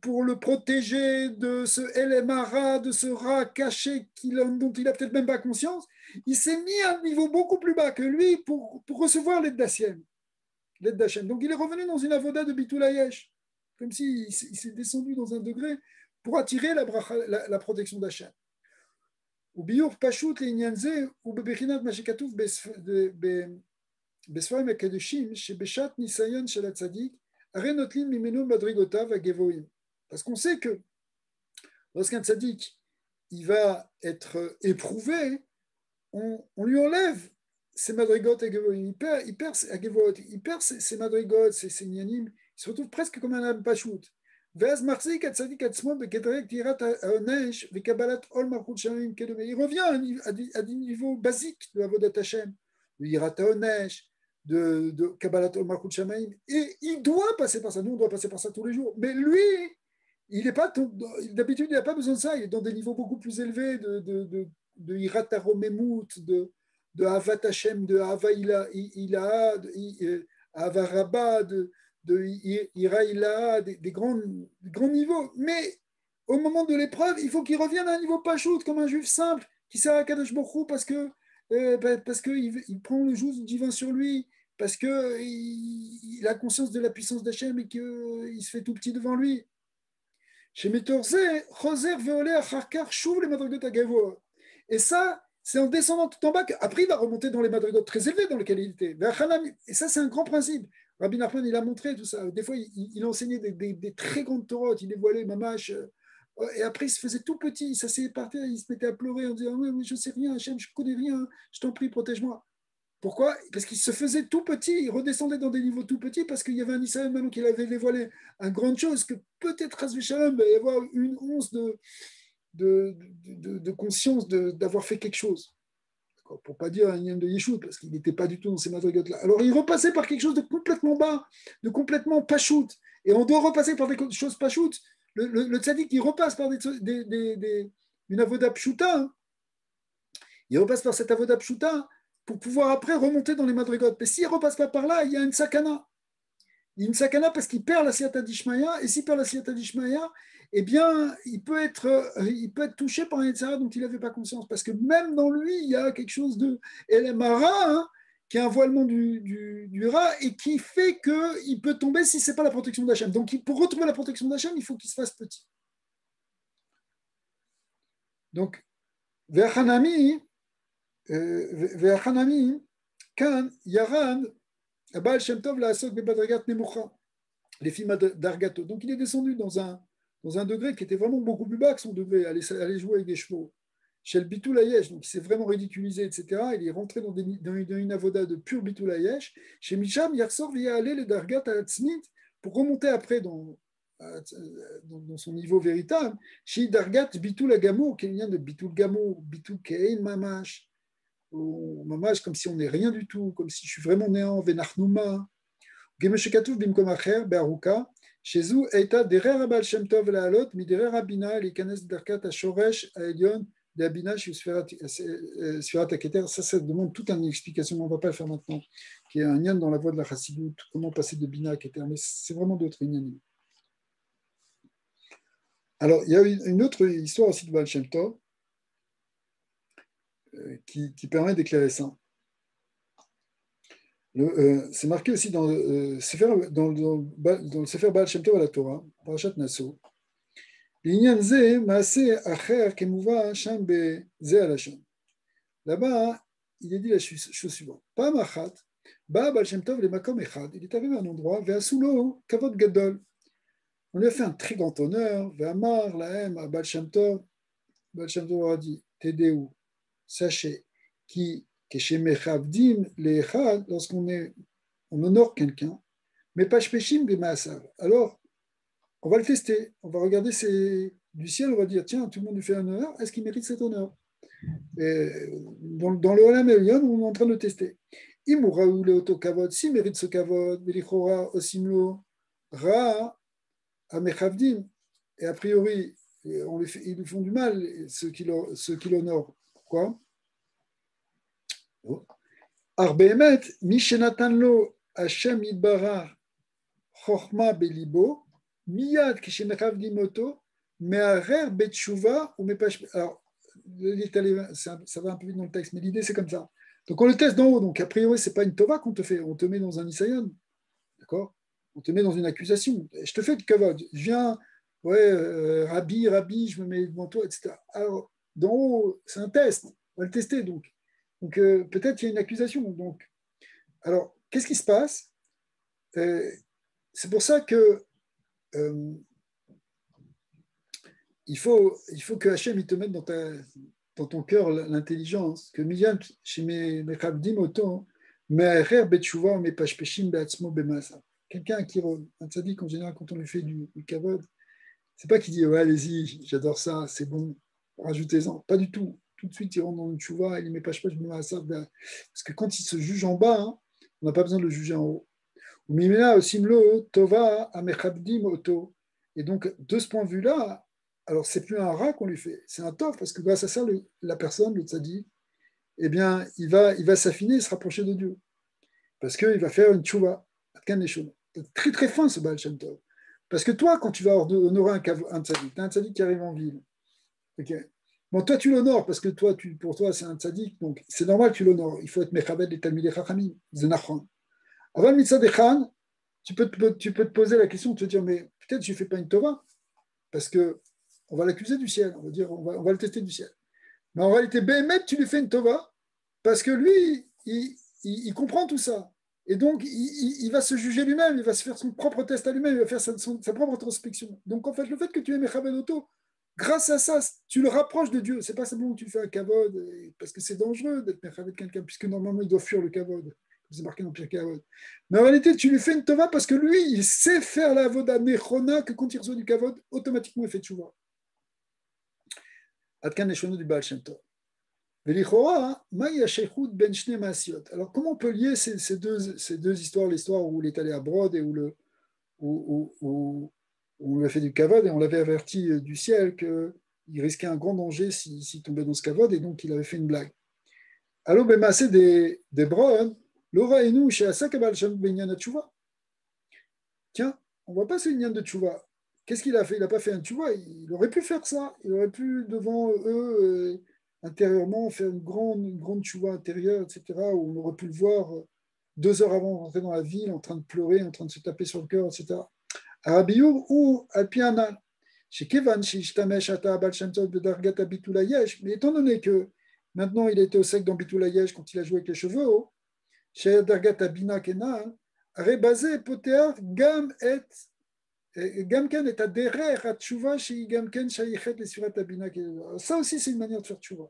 pour le protéger de ce LMRA, de ce rat caché dont il n'a peut-être même pas conscience, il s'est mis à un niveau beaucoup plus bas que lui pour recevoir l'aide d'Hachem. Donc il est revenu dans une avoda de Bitul Hayesh, comme s'il s'est descendu dans un degré pour attirer la protection d'Hachem. Ou biur pashut le'inyanze ou bebechinat mashekatouf besfarim akadoshim shebeshat nisayon shel hatzadik are notlin mimenu madrigotav agevoim. Parce qu'on sait que lorsqu'un tzaddik il va être éprouvé, on lui enlève ses madrigotes il perd ses madrigotes, ses nyanim, il se retrouve presque comme un âme pachout. Il revient à des niveaux basiques de Avodat Hashem, de Yirat HaOnesh, de Kabbalat Ol Malchut Shamayim, et il doit passer par ça. Nous, on doit passer par ça tous les jours. Mais lui, d'habitude, il n'a pas besoin de ça. Il est dans des niveaux beaucoup plus élevés de Yirat HaRomemut, de Havat Hashem, de Hava Ilaha, de Hava Rabba, de Ira Ilaha, des grands niveaux. Mais au moment de l'épreuve, il faut qu'il revienne à un niveau pachout, comme un juif simple, qui sert à Kadosh Baruch Hu parce qu'il prend le joug divin sur lui, parce qu'il a conscience de la puissance d'Hachem et qu'il se fait tout petit devant lui. Chez Metorze, Choser Veolé Acharkar Chouv les Madrigot Agavo. Et ça, c'est en descendant tout en bas qu'après il va remonter dans les madrigotes très élevés dans lesquels il était. Et ça, c'est un grand principe. Rabbi Nachman, il a montré tout ça. Des fois, il enseignait des très grandes torotes, il dévoilait mamash. Et après, il se faisait tout petit, il s'asseyait par terre, il se mettait à pleurer en disant oui, je ne sais rien, Hachem, je ne connais rien, je t'en prie, protège-moi. Pourquoi? Parce qu'il se faisait tout petit, il redescendait dans des niveaux tout petits parce qu'il y avait un Israël maintenant qu'il avait dévoilé une grande chose que peut-être Hasbe Shalom va y avoir une once de conscience d'avoir fait quelque chose. Pour ne pas dire un lien de Yeshua, parce qu'il n'était pas du tout dans ces madrigotes-là. Alors il repassait par quelque chose de complètement bas, de complètement pachout. Et on doit repasser par des choses pachout. Le tzaddik, il repasse par une avoda pshuta. Hein. Il repasse par cette avoda pshuta pour pouvoir après remonter dans les madrigotes. Mais s'il ne repasse pas par là, il y a une sakana. Il y a une sakana parce qu'il perd la siyata d'Ishmaïa, et s'il perd la siyata d'Ishmaïa, eh bien, il peut être touché par un Yetzirah dont il n'avait pas conscience, parce que même dans lui, il y a quelque chose de Elemara, hein, qui est un voilement du rat, et qui fait qu'il peut tomber si ce n'est pas la protection d'Hachem. Donc, pour retrouver la protection d'Hachem, il faut qu'il se fasse petit. Donc, Ve'achanami, kan yaran, Baal Shem Tov la asok bebadragat nemucha, les filles d'Argato. Donc il est descendu dans un degré qui était vraiment beaucoup plus bas que son degré, aller jouer avec des chevaux. Chez le Bitul Hayesh, donc il s'est vraiment ridiculisé, etc. Il est rentré dans une avoda de pur Bitul Hayesh. Chez Micham, Yarsor vient aller les Dargat à Tzmit pour remonter après dans son niveau véritable. Chez Dargat Bitul Agamour, qui vient de Bitul Gamour, Bitul Kein Mamash. Ou mamash comme si on n'est rien du tout, comme si je suis vraiment néant, venachnouma. Gemeshekatouf bimkom acher, be'aruka, shezu eita derer abal shem tov la'alot, miderer abina, likanes derkat ashoresh aelion, de abina, chez Sfirat Aketer. Ça demande toute une explication, mais on ne va pas le faire maintenant, qui est un lien dans la voie de la Chassidut, comment passer de bina à Aketer, mais c'est vraiment d'autres liens. Alors, il y a une autre histoire aussi de Baal Shem Tov, qui permet d'éclairer ça. C'est marqué aussi dans le Sefer Baal Shem Tov à la Torah, Parashat Naso. L'inyan ze maaseh acher kemuva sham be ze alashon. Là-bas, il est dit la chose suivante. Pam achat, Ba Baal Shem Tov le Makom Echad. Il est arrivé à un endroit, Ve'asulo Kavod Gadol. On lui a fait un très grand honneur, Ve'amar Lahem à Baal Shem Tov. Baal Shem Tov a dit, Tedeu, sachez, qui, chez Mechavdim le Echad, on honore quelqu'un, mais pas Shpeshim des Maasav. Alors, on va le tester, on va regarder du ciel, on va dire, tiens, tout le monde lui fait un honneur, est-ce qu'il mérite cet honneur? Et dans le Olam Elyon, on est en train de tester. Imuraou le Oto Kavod, s'il mérite ce Kavod, Velichora Osimlo, Ra, Amechavdim, et a priori, ils lui font du mal, ceux qui l'honorent. Pourquoi? Arbemet, Mishenatan lo Hashem Yitbarach, Chochma Belibo, Miyad Kishemechavdim Oto, Me'arer Betshuva, ou Mepash. Alors, ça va un peu vite dans le texte, mais l'idée c'est comme ça. Donc on le teste d'en haut, donc a priori c'est pas une tova qu'on te fait, on te met dans un isayon, d'accord? On te met dans une accusation. Je te fais de kavod, je viens, ouais, rabbi, je me mets devant toi, etc. Alors d'en haut c'est un test, on va le tester donc. Donc peut-être il y a une accusation. Donc alors qu'est-ce qui se passe? C'est pour ça que il faut que Hachem il te mette dans ton cœur l'intelligence, que Miyam, chez mes Chabdim Oto, Me'acher Betshuva, Me Pashpeshim Be'atzmo Bemasa. Quelqu'un qui, un tzaddik en général, quand on lui fait du kavod, c'est pas qu'il dit, ouais, allez-y, j'adore ça, c'est bon, rajoutez-en. Pas du tout. Tout de suite, il rentre dans une tchouva, il met Pashpesh Bemasa. Parce que quand il se juge en bas, hein, on n'a pas besoin de le juger en haut. Mimena Osimlo Tova Amechabdim Oto. Et donc, de ce point de vue-là, alors c'est plus un rat qu'on lui fait, c'est un tort, parce que grâce à ça, la personne, le tzaddik, eh bien, il va s'affiner et se rapprocher de Dieu. Parce qu'il va faire une tchouva. C'est très très fin ce Baal Shem Tov. Parce que toi, quand tu vas honorer un tzaddik, tu as un tzaddik qui arrive en ville. Okay. Bon, toi, tu l'honores parce que pour toi, c'est un tzaddik, donc c'est normal que tu l'honores. Il faut être mechabed et talmidei chachamim, zenachon. Avant le mitzvah dechan, tu peux te poser la question de te dire, mais peut-être je ne fais pas une tova, parce que on va l'accuser du ciel, on va dire, on va le tester du ciel. Mais en réalité, Béhémet, tu lui fais une tova, parce que lui, il comprend tout ça. Et donc, il va se juger lui-même, il va se faire son propre test à lui-même, il va faire sa propre introspection. Donc, en fait, le fait que tu aies Mechabed Oto, grâce à ça, tu le rapproches de Dieu. C'est pas simplement que tu fais un kavod, parce que c'est dangereux d'être Mechabed quelqu'un, puisque normalement, il doit fuir le kavod. C'est marqué dans Pierre Kavod. Mais en réalité, tu lui fais une tova parce que lui, il sait faire la avoda nechona, que quand il reçoit du kavod, automatiquement, il fait tchouva. Adkan Neshono du Baal Shem Tov. Alors, comment on peut lier ces deux histoires, l'histoire où il est allé à Brod et où on lui a fait du kavod et on l'avait averti du ciel qu'il risquait un grand danger s'il tombait dans ce kavod et donc il avait fait une blague. Alors, Bemassé des Brod, Laura et nous, chez Asakabal Shem Benyan Tchouva. Tiens, on ne voit pas ce Benyan de Tchouva. Qu'est-ce qu'il a fait? Il n'a pas fait un tchouva, il aurait pu faire ça. Il aurait pu, devant eux, intérieurement, faire une grande tchouva intérieure, etc., où on aurait pu le voir 2 heures avant de rentrer dans la ville, en train de pleurer, en train de se taper sur le cœur, etc. Arabiyour ou Alpianal. Chez Kevan, chez Ishtamesh, Ata, Abal Shamtov, de Dargat, Abitoulayesh. Mais étant donné que maintenant il était au sec dans Bitoulayesh quand il a joué avec les cheveux, chez Dargat, Abina, Kenal, Rebazé, Poter, Gam et Gamken est à derrière à tchouva chez Gamken shaïchet les surat abina. Ça aussi, c'est une manière de faire tchouva.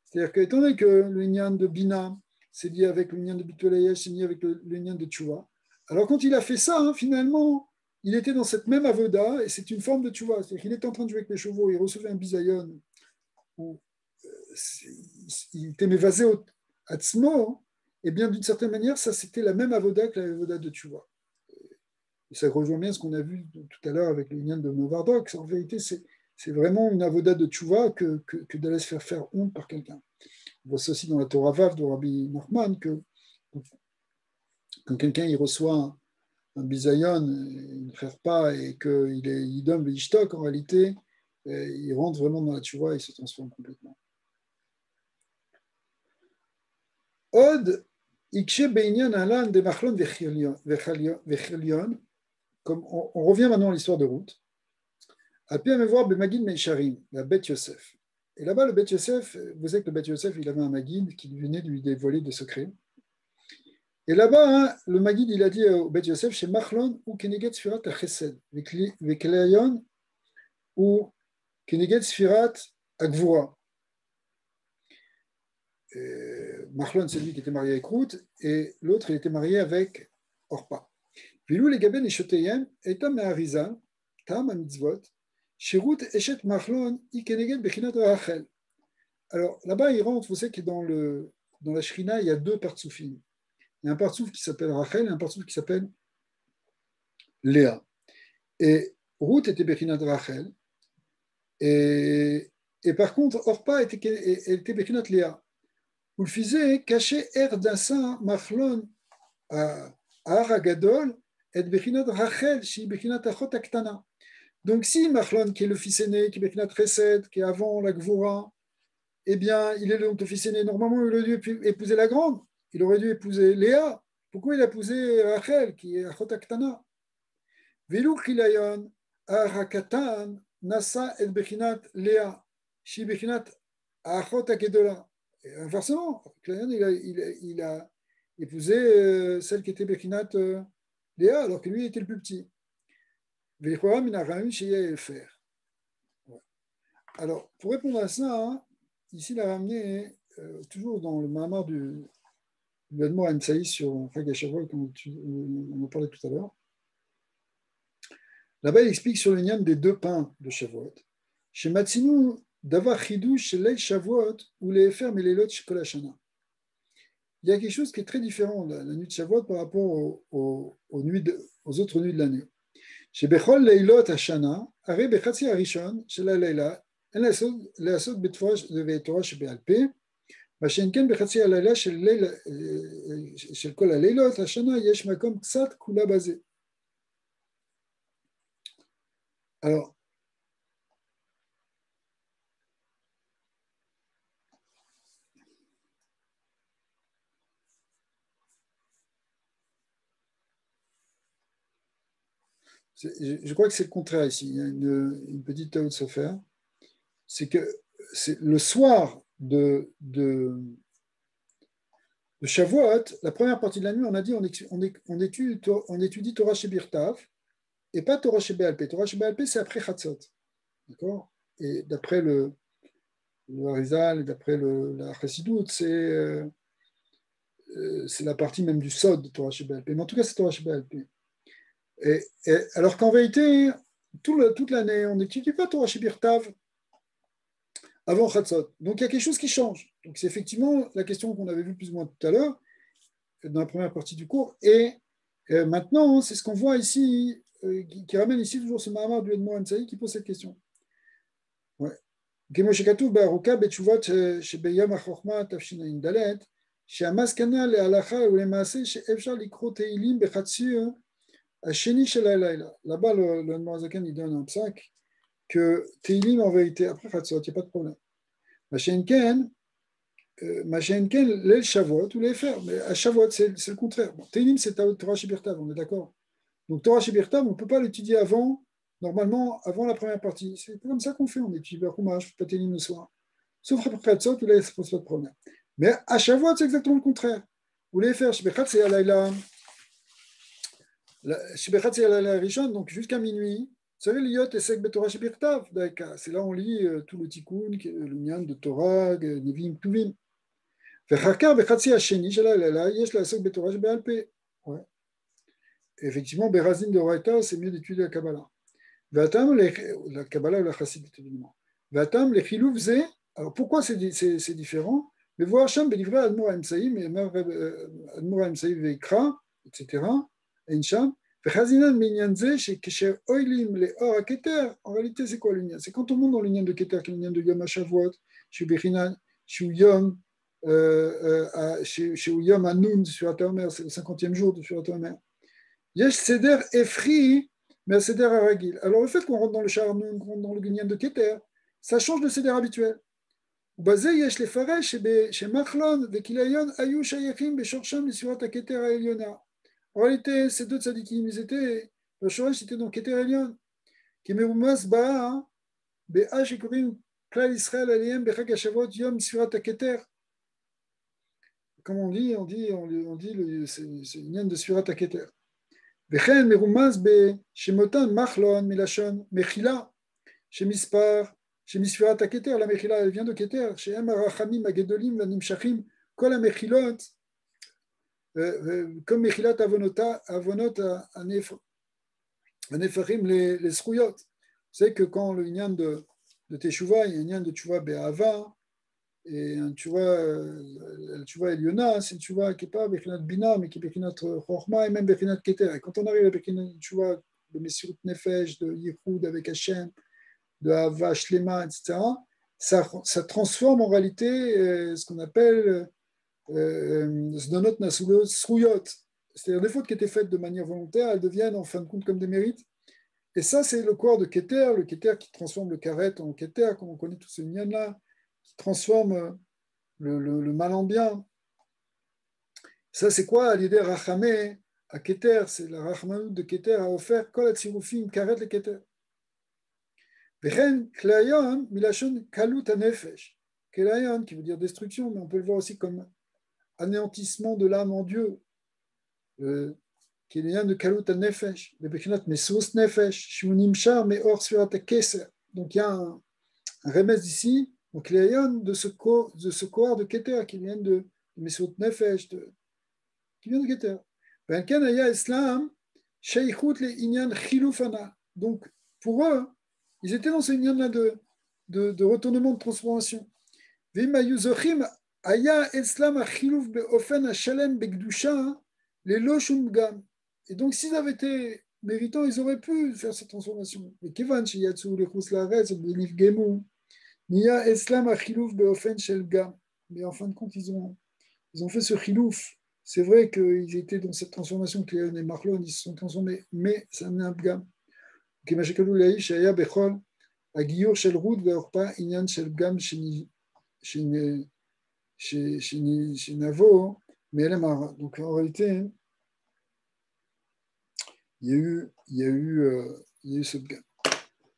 C'est-à-dire que, étant donné que le nyan de bina, c'est lié avec le nyan de bitoulayesh, c'est lié avec le nyan de tchouva. Alors, quand il a fait ça, hein, finalement, il était dans cette même avoda et c'est une forme de tchouva. C'est-à-dire qu'il était en train de jouer avec les chevaux, il recevait un bisayon où il était mévasé à tzmo, et bien d'une certaine manière, ça c'était la même avoda que la avoda de tchouva. Et ça rejoint bien ce qu'on a vu tout à l'heure avec les liens de Novardok. En vérité, c'est vraiment une avoda de tchouva que d'aller se faire honte par quelqu'un. On voit ça aussi dans la Torah Vav de Rabbi Nachman, que quand quelqu'un il reçoit un bisayon, il ne frère pas, et qu'il est idom ishtok, en réalité, il rentre vraiment dans la tchouva et il se transforme complètement. Od, ikshe beinyan alan de machlon vechelion. Comme on revient maintenant à l'histoire de Ruth. A pu me voir Bemagid Meisharim, la Beth Yosef. Et là-bas, le Beth Yosef, vous savez que le Beth Yosef, il avait un Magid qui venait de lui dévoiler des secrets. Et là-bas, hein, le Maguide, il a dit au Bet Yosef, chez Machlon ou Keneget Sfirat Chesed, Vekelayon ou Keneget Sfirat Agvura. Machlon, c'est lui qui était marié avec Ruth, et l'autre, il était marié avec Orpa. Vilou les Gaben et Shoteyem, Etam Me'arizan, Tam Mitzvot, chez Ruth, Eshet Machlon, Ikeneget Bechinat Rachel. Alors là-bas, il rentre, vous savez que dans la Shrina, il y a deux partsoufim. Il y a un partsouf qui s'appelle Rachel et un partsouf qui s'appelle Léa. Et Ruth était Bechinat Rachel, et par contre, Orpa était Bechinat Léa. Vous le faisiez cacher Erdassa Machlon à Aragadol et Bechinat Rachel, chez Bechinat Achot Aktana. Donc, si Machlon, qui est le fils aîné, qui est Bechinat Chesed, qui est avant la Gvura, eh bien, il est le fils aîné. Normalement, il aurait dû épouser la grande. Il aurait dû épouser Léa. Pourquoi il a épousé Rachel, qui est Achot Aktana? Velu Chilayon, Arakatan, Nasa et Bechinat Léa, chez Bechinat Achot Akedola. Inversement, Chilayon, il a épousé celle qui était Bechinat Léa, alors que lui était le plus petit. Alors, pour répondre à ça, hein, ici, il a ramené, toujours dans le Mahamar du Admor Haïm sur Chag HaShavuot, on en parlait tout à l'heure. Là-bas, il explique sur le niam des deux pains de Shavuot. Chez Matsinu, d'avoir chidouche chez l'Eil Shavuot ou les fermes et les lots chez Kolashana. Il y a quelque chose qui est très différent la nuit de Shavuot par rapport aux autres nuits de l'année. Chez Bechol Leilot Hashana, Aré Bechatzi Arishon, chez la Leila, en לעשות בתורה שבעל פה, מה שאין כן בחצי הלילה של כל הלילות, השנה יש מקום קצת כולה בזה. Alors, je crois que c'est le contraire ici. Il y a une petite taout de se faire. C'est que c'est le soir de Shavuot, la première partie de la nuit, on a dit on étudie Torah Shebirtav et pas Torah Shebe'al-Peh. Torah Shebe'al-Peh, c'est après Chatzot. D'accord? Et d'après le Harizal et d'après la Chassidut, c'est la partie même du Sod de Torah Shebe'al-Peh. Mais en tout cas, c'est Torah Shebe'al-Peh. Alors qu'en vérité, toute l'année, on n'étudie pas Torah Shebirtav avant Chatzot. Donc il y a quelque chose qui change. Donc c'est effectivement la question qu'on avait vue plus ou moins tout à l'heure, dans la première partie du cours. Et maintenant, c'est ce qu'on voit ici, qui ramène ici toujours ce Mahamar du Edmond Ansai qui pose cette question. Ouais. כמו שכתוב בארוכה בתשובות שביום החוכמה תשע"ד, שהמסקנה להלכה ולמעשה שאפשר לקרוא תהילים בחצי השני של הלילה. Là-bas, le Noazaken, il donne un psaque que Teilim, en vérité, après Chatzot, il n'y a pas de problème. Machenken, l'El Shavuot, ou les faire, mais à Shavuot, c'est le contraire. Bon, Teilim, c'est Torah Shebirtav, on est d'accord. Donc Torah Shebirtav, on ne peut pas l'étudier normalement, avant la première partie. C'est comme ça qu'on fait, on étudie le Chumash, pas Teilim le soir. Sauf après Chatzot, où là, ça ne pose pas de problème. Mais à Shavuot, c'est exactement le contraire. Vous voulez faire Shebechat, c'est Alayla. Shebechat, c'est Alayla Rishon, donc jusqu'à minuit. Vous savez, l'Iyot et Sek Betorah Shebirtav, c'est là où on lit tout le Tikkun, le Nyan de Torah, Nevim, Tuvim. Vechakar, Bechatsi Hasheni, Shalayla, Yesh la Sek Betorah Shebal Pe. Effectivement, Berazim de Oraita, c'est mieux d'étudier la Kabbalah. Vatam, la Kabbalah ou la Chassidut, évidemment. Vatam, les Chilouv Zé. Alors pourquoi c'est différent? Mais voir Hacham, livré à Admor Haïm mais Admor Haïm Veikra, etc. Encham. Vechazinan Minyanze, chez Kesher Oilim, les Or à Keter. En réalité, c'est quoi l'union? C'est quand on monte dans l'union de Keter, qui est l'union de Yom HaShavuot, chez Bechinan, chez Yom, chez Yom Hanoun, sur la Terre-Mère, c'est le 50e jour de sur la Terre-Mère. Yesh Seder Efri, mais Seder Aragil. Alors le fait qu'on rentre dans le Charnoun, qu'on rentre dans le Guignan de Keter, ça change le Seder habituel. Basé Yesh les Faresh, chez Machlon, Vekilayon, Ayou Shayachim, Beshorsham, les Surat Keter à Eliona. En réalité, ces deux tzadikim, ils étaient, le Shoresh était dans Keter Elion, qui merumas Ba'a, Be'a Shekurim, Klal Israël Aliyem, Bechag Hashavot, Yom, Surat Keter. comme on dit c'est une liane de Sfirat HaKeter. וכן מרומז בשמותן מחלון מלשון מחילה, שמספירת הכתר, למחילה, elle vient de כתר, שהם הרחמים הגדולים והנמשכים, כל המחילות, comme מחילת עוונות הנהפכים לזכויות. C'est que quand le inyan de Teshuvah, il y a un inyan de Teshuvah Be'ava, et un Teshuvah Eliona, c'est une Teshuvah qui n'est pas Bechinat Bina, mais qui est Bechinat Chochma et même Bechinat Keter. Et quand on arrive à Bechinat Teshuvah de Messirut Nefesh, de Yichud avec Hashem, de Hava Shlema, etc., ça transforme en réalité ce qu'on appelle Zdonot Nasulot Sruyot. C'est-à-dire des fautes qui étaient faites de manière volontaire, elles deviennent en fin de compte comme des mérites. Et ça, c'est le corps de Keter, le Keter qui transforme le Karet en Keter, comme on connaît tous ces nians-là, qui transforme le mal en bien. Ça, c'est quoi l'idée Rachamé à Keter? C'est la Rachmanout de Keter a offert Kol Hatzirufim Karet le Keter. Vechen Klayon Milashon Kalut Hanefesh. Klayon, qui veut dire destruction, mais on peut le voir aussi comme anéantissement de l'âme en Dieu. Qui est le lien de Kalut Hanefesh. Le Bechinat Mesos Nefesh. Shimunim Shar Meor Sfirat HaKeser. Donc il y a un remède ici. Donc, les ayons de ce corps de Keter qui viennent de Mesut Nefesh, qui viennent de Keter. Donc, pour eux, ils étaient dans ce inyan-là de retournement de transformation. Et donc, s'ils avaient été méritants, ils auraient pu faire cette transformation. Nia Eslam a chilouf beofen shel gam. Mais en fin de compte, ils ont fait ce chilouf. C'est vrai qu'ils étaient dans cette transformation, Cléon et Marlon, ils se sont transformés, mais ça amené un gam. Kemashekalu laï, shaya bechol, a guillur shel roud veorpa, inyan shel gam, shenavo, mais elle est mara. Donc en réalité, il y a eu ce gam.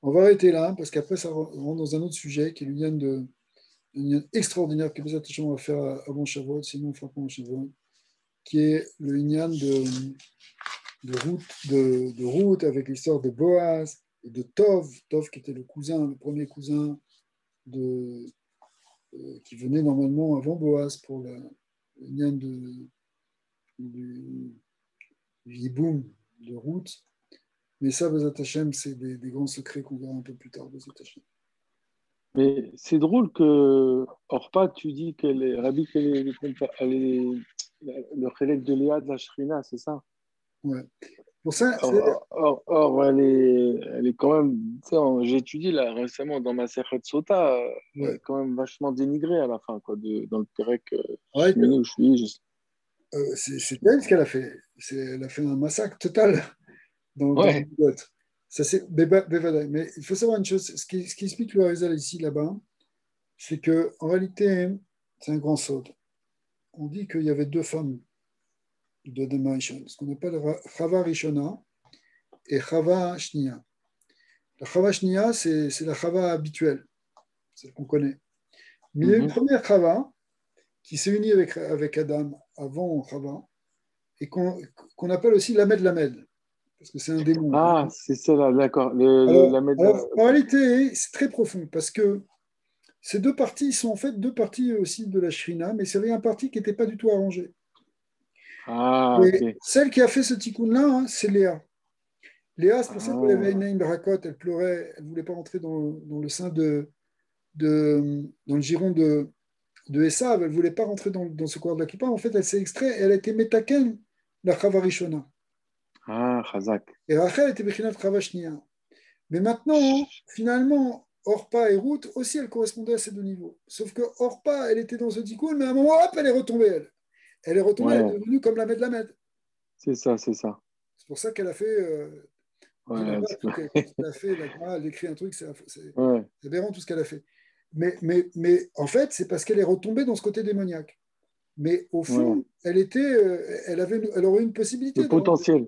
On va arrêter là, parce qu'après, ça rentre dans un autre sujet qui est une lien extraordinaire que peut-être on va faire avant Shavuot, sinon on fera pas en Shavuot, qui est le lien de Ruth avec l'histoire de Boaz et de Tov qui était le premier cousin qui venait normalement avant Boaz pour le lien du Yiboum de Ruth. Mais ça, Bezat Hashem, c'est des grands secrets qu'on verra un peu plus tard, Bezat Hashem. Mais c'est drôle que Orpa, tu dis qu'elle est Rabbi, elle est le Khelek de Léa de la Shrina, c'est ça? Ouais. Pour ça, elle est quand même, tu sais, j'ai étudié là récemment dans ma Sechet Sota, elle ouais. est quand même vachement dénigrée à la fin, quoi, dans le Perek Ouais, Shmini ou Shvi. c'est elle ce qu'elle a fait. Elle a fait un massacre total dans Ouais, le ça, c'est mais il faut savoir une chose, ce qui explique le Harizal ici, là-bas, c'est qu'en réalité, c'est un grand saut. On dit qu'il y avait deux femmes de Demaïshon, ce qu'on appelle Chava Rishona et Chava Shnia. La Chava Shnia, c'est la Chava habituelle, celle qu'on connaît. Mais il y a une première Chava qui s'est unie avec Adam avant Chava et qu'on appelle aussi Lamed Lamed, parce que c'est un démon. ah, c'est ça là, d'accord. Alors, en réalité, c'est très profond parce que ces deux parties sont en fait deux parties aussi de la Shrina, mais c'est un parti qui n'était pas du tout arrangé. Ah, Et ok. celle qui a fait ce tikkun-là, hein, c'est Léa. Léa, c'est pour ça qu'elle avait Ah, une Naïm Barakot, elle pleurait, elle ne voulait pas rentrer dans le sein dans le giron de Esav, elle ne voulait pas rentrer dans ce corps de la Kippa. En fait, elle s'est extraite, elle a été Metaken, la Chavarishona. Chazak. Et Rachel était Bechinat Chavashnia. Mais maintenant, finalement, Orpa et Ruth aussi, elles correspondaient à ces deux niveaux. Sauf que Orpa, elle était dans ce tikkun, mais à un moment, hop, elle est retombée, elle. Elle est retombée, elle est Ouais, devenue comme la Med. c'est ça, c'est ça. C'est pour ça qu'elle a fait dit Ouais, là-bas, tout ce qu'elle a fait, la Gemara, elle écrit un truc, c'est ouais, aberrant tout ce qu'elle a fait. Mais en fait, c'est parce qu'elle est retombée dans ce côté démoniaque. Mais au ouais. fond, elle aurait eu une Le possibilité de rentrer. potentiel.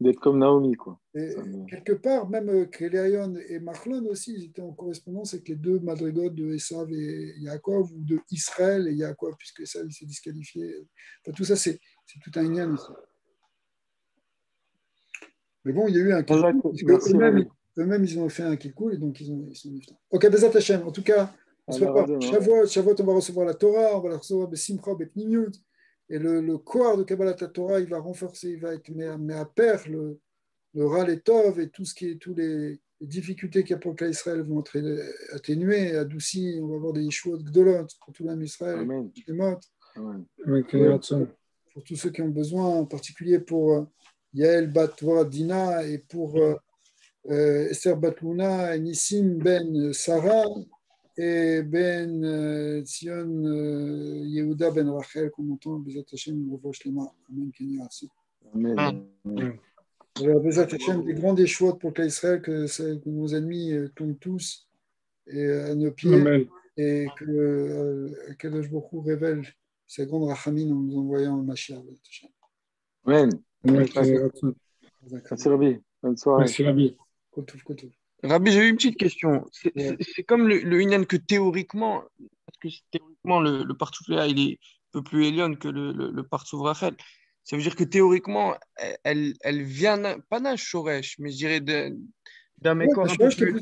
D'être comme Naomi, quoi. Et quelque part, même Kéléaïon et Machlon aussi, ils étaient en correspondance avec les deux madrigotes de Esav et Yaakov, ou de Israël et Yaakov, puisque Esav s'est disqualifié. Enfin, tout ça, c'est tout un lien aussi. Mais bon, il y a eu un kilkoul, puisque Merci, Rabbi. eux-mêmes, ils ont fait un kilkoul, et donc ils sont venus. Ok, Bezat Hashem. En tout cas, on se prépare. Shavuot, on va recevoir la Torah, on va la recevoir Besimcha, Betninyut, et le corps de Kabbalat Torah, il va renforcer, il va être mis à pair le Ral et Tov, et tout ce qui est, tous les difficultés qu'il y a pour le cas Israël vont être atténuées, adoucies. On va avoir des Yeshuot Gdolot pour tout l'âme Israël, Amen. Amen. Pour tous ceux qui ont besoin, en particulier pour Yael Bat Dina et pour Esther Bat Luna, et Nissim Ben Sarah et Ben Tzion Yehuda Ben Rachel, qu'on entend, Bezat Hashem, Revosh Lema. Amen. Amen. Alors, Bezat Hashem, des grandes échouettes pour Israël, que nos ennemis tombent tous et, à nos pieds. Amen. Et que Kadosh Baruch Hu révèle sa grande rachamine en nous envoyant le Mashiach. Amen. Merci Rabbi. Bonne soirée. Merci Rabbi. Rabbi, j'ai eu une petite question. C'est comme le Inyan que théoriquement, parce que théoriquement le Partoufléa, il est un peu plus élion que le Partouv Rachel. Ça veut dire que théoriquement, elle vient, pas d'un Shoresh, mais je dirais d'un Mécor un peu plus élevé.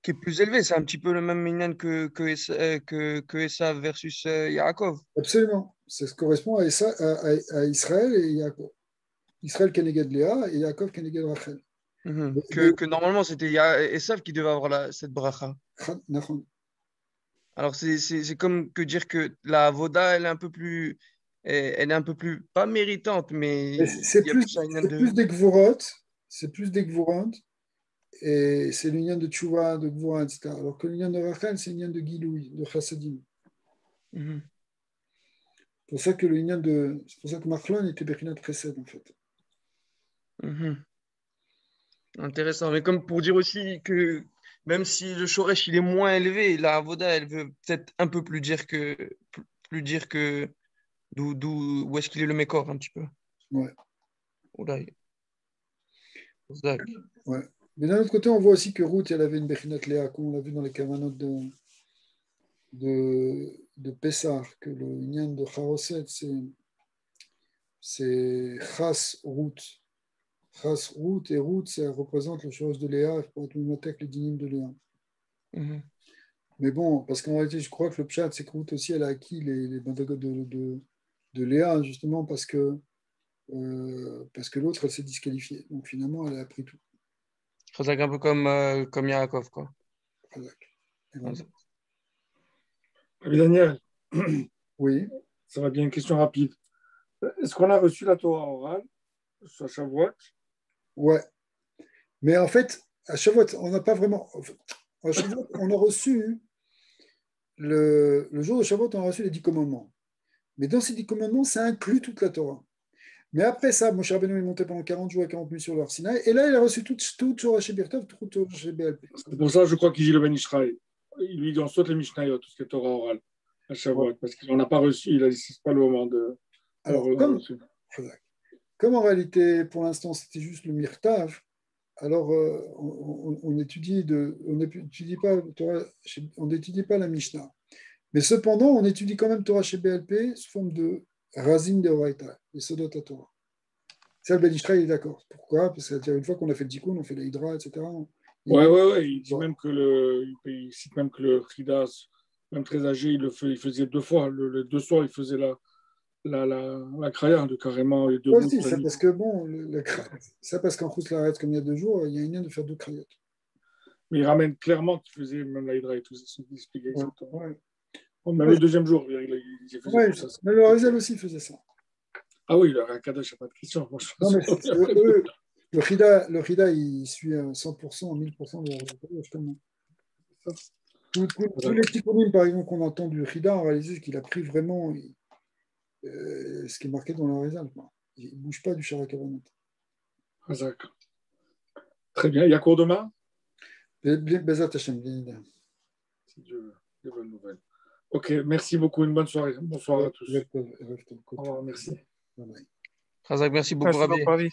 Qui est plus élevé. C'est un petit peu le même Inyan que Esav versus Yaakov. Absolument. Ça correspond à Israël et Yaakov. Israël Keneged Léa et Yaakov Keneged Rachel. Que normalement, c'était Esav qui devait avoir cette bracha. Alors, c'est comme que dire que la Avoda, elle est un peu plus, pas méritante, mais c'est plus des Gvorot, c'est plus des Gvorot, et c'est l'union de Tchouva, de Gvora, etc. Alors que l'union de Rachel, c'est l'union de Giloui, de Chassadim. C'est pour ça que c'est pour ça que Machlon était Bechinat Chesed, en fait. Intéressant, mais comme pour dire aussi que même si le Shoresh il est moins élevé, la Avoda elle veut peut-être un peu plus dire que où est-ce qu'il est le Mécor un petit peu. Ouais. Oula. Ouais. Mais d'un autre côté, on voit aussi que Ruth, elle avait une Bechinat Léa, comme on l'a vu dans les Kavanot de Pessah, que le Inyan de Charoset, c'est Chas Ruth. Chas Ruth, et Ruth, ça représente les choses de Léa, pour être mimétique les dynimes de Léa. Mais bon, parce qu'en réalité, je crois que le pshat, c'est que Ruth aussi, elle a acquis les bandagotes de Léa, justement parce que l'autre, elle s'est disqualifiée. Donc finalement, elle a appris tout. C'est un peu comme Yaakov, quoi. Daniel. Oui. Ça va bien, une question rapide. Est-ce qu'on a reçu la Torah orale sur Shavuot? Ouais. Mais en fait, à Shavuot, on n'a pas vraiment. À Shavuot, on a reçu le jour de Shavuot, on a reçu les 10 commandements. Mais dans ces 10 commandements, ça inclut toute la Torah. Mais après ça, Moshe Rabbeinu est monté pendant 40 jours et 40 nuits sur l'Ar Sinaï, et là, il a reçu toute Torah chez Birtov, toute Torah chez BLP. C'est pour ça, je crois qu'il dit le Ben Ishraï. Il lui dit on saute les Mishnayot, tout ce qui est Torah orale, à Shavuot, parce qu'il n'en a pas reçu, il a dit c'est pas le moment de. Alors, comme en réalité, pour l'instant, c'était juste le Mirtav, alors on n'étudie pas la Mishnah. Mais cependant, on étudie quand même Torah chez BLP sous forme de Razin de Oraita, les Sodot à Torah. Ça, le Ben Ishraï est d'accord. Pourquoi? Parce qu'une fois qu'on a fait le Tikkun, on fait l'Hydra, etc. Ouais. Il dit même que il cite même que le Chidas, même très âgé, il faisait 2 fois. Les 2 soirs, il faisait la kraya de carrément les 2 bouts. C'est parce que bon, ça parce qu'en Khous Laret, comme il y a 2 jours, il y a une de faire 2 krayot. Mais il ramène clairement qu'il faisait même l'Hydra et tout ça. Même le deuxième jour, il faisait tout ça. Mais le Hazel aussi faisait ça. Ah oui, le Kadosh, il n'y a pas de question. Non, mais le Hida, il suit 100%, 1000% de justement. Tous les petits communes, par exemple, qu'on entend du Hida, on réalise qu'il a pris vraiment ce qui est marqué dans la réserve. Il ne bouge pas du Charakavanat. D'accord. Très bien. Il y a cours demain? Bezat Hashem, bien évidemment. Si Dieu veut, des bonnes nouvelles. Ok, merci beaucoup. Une bonne soirée. Bonsoir à tous. Au revoir, merci. Razak, merci beaucoup, Rabbi.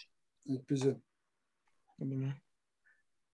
Avec plaisir. À demain.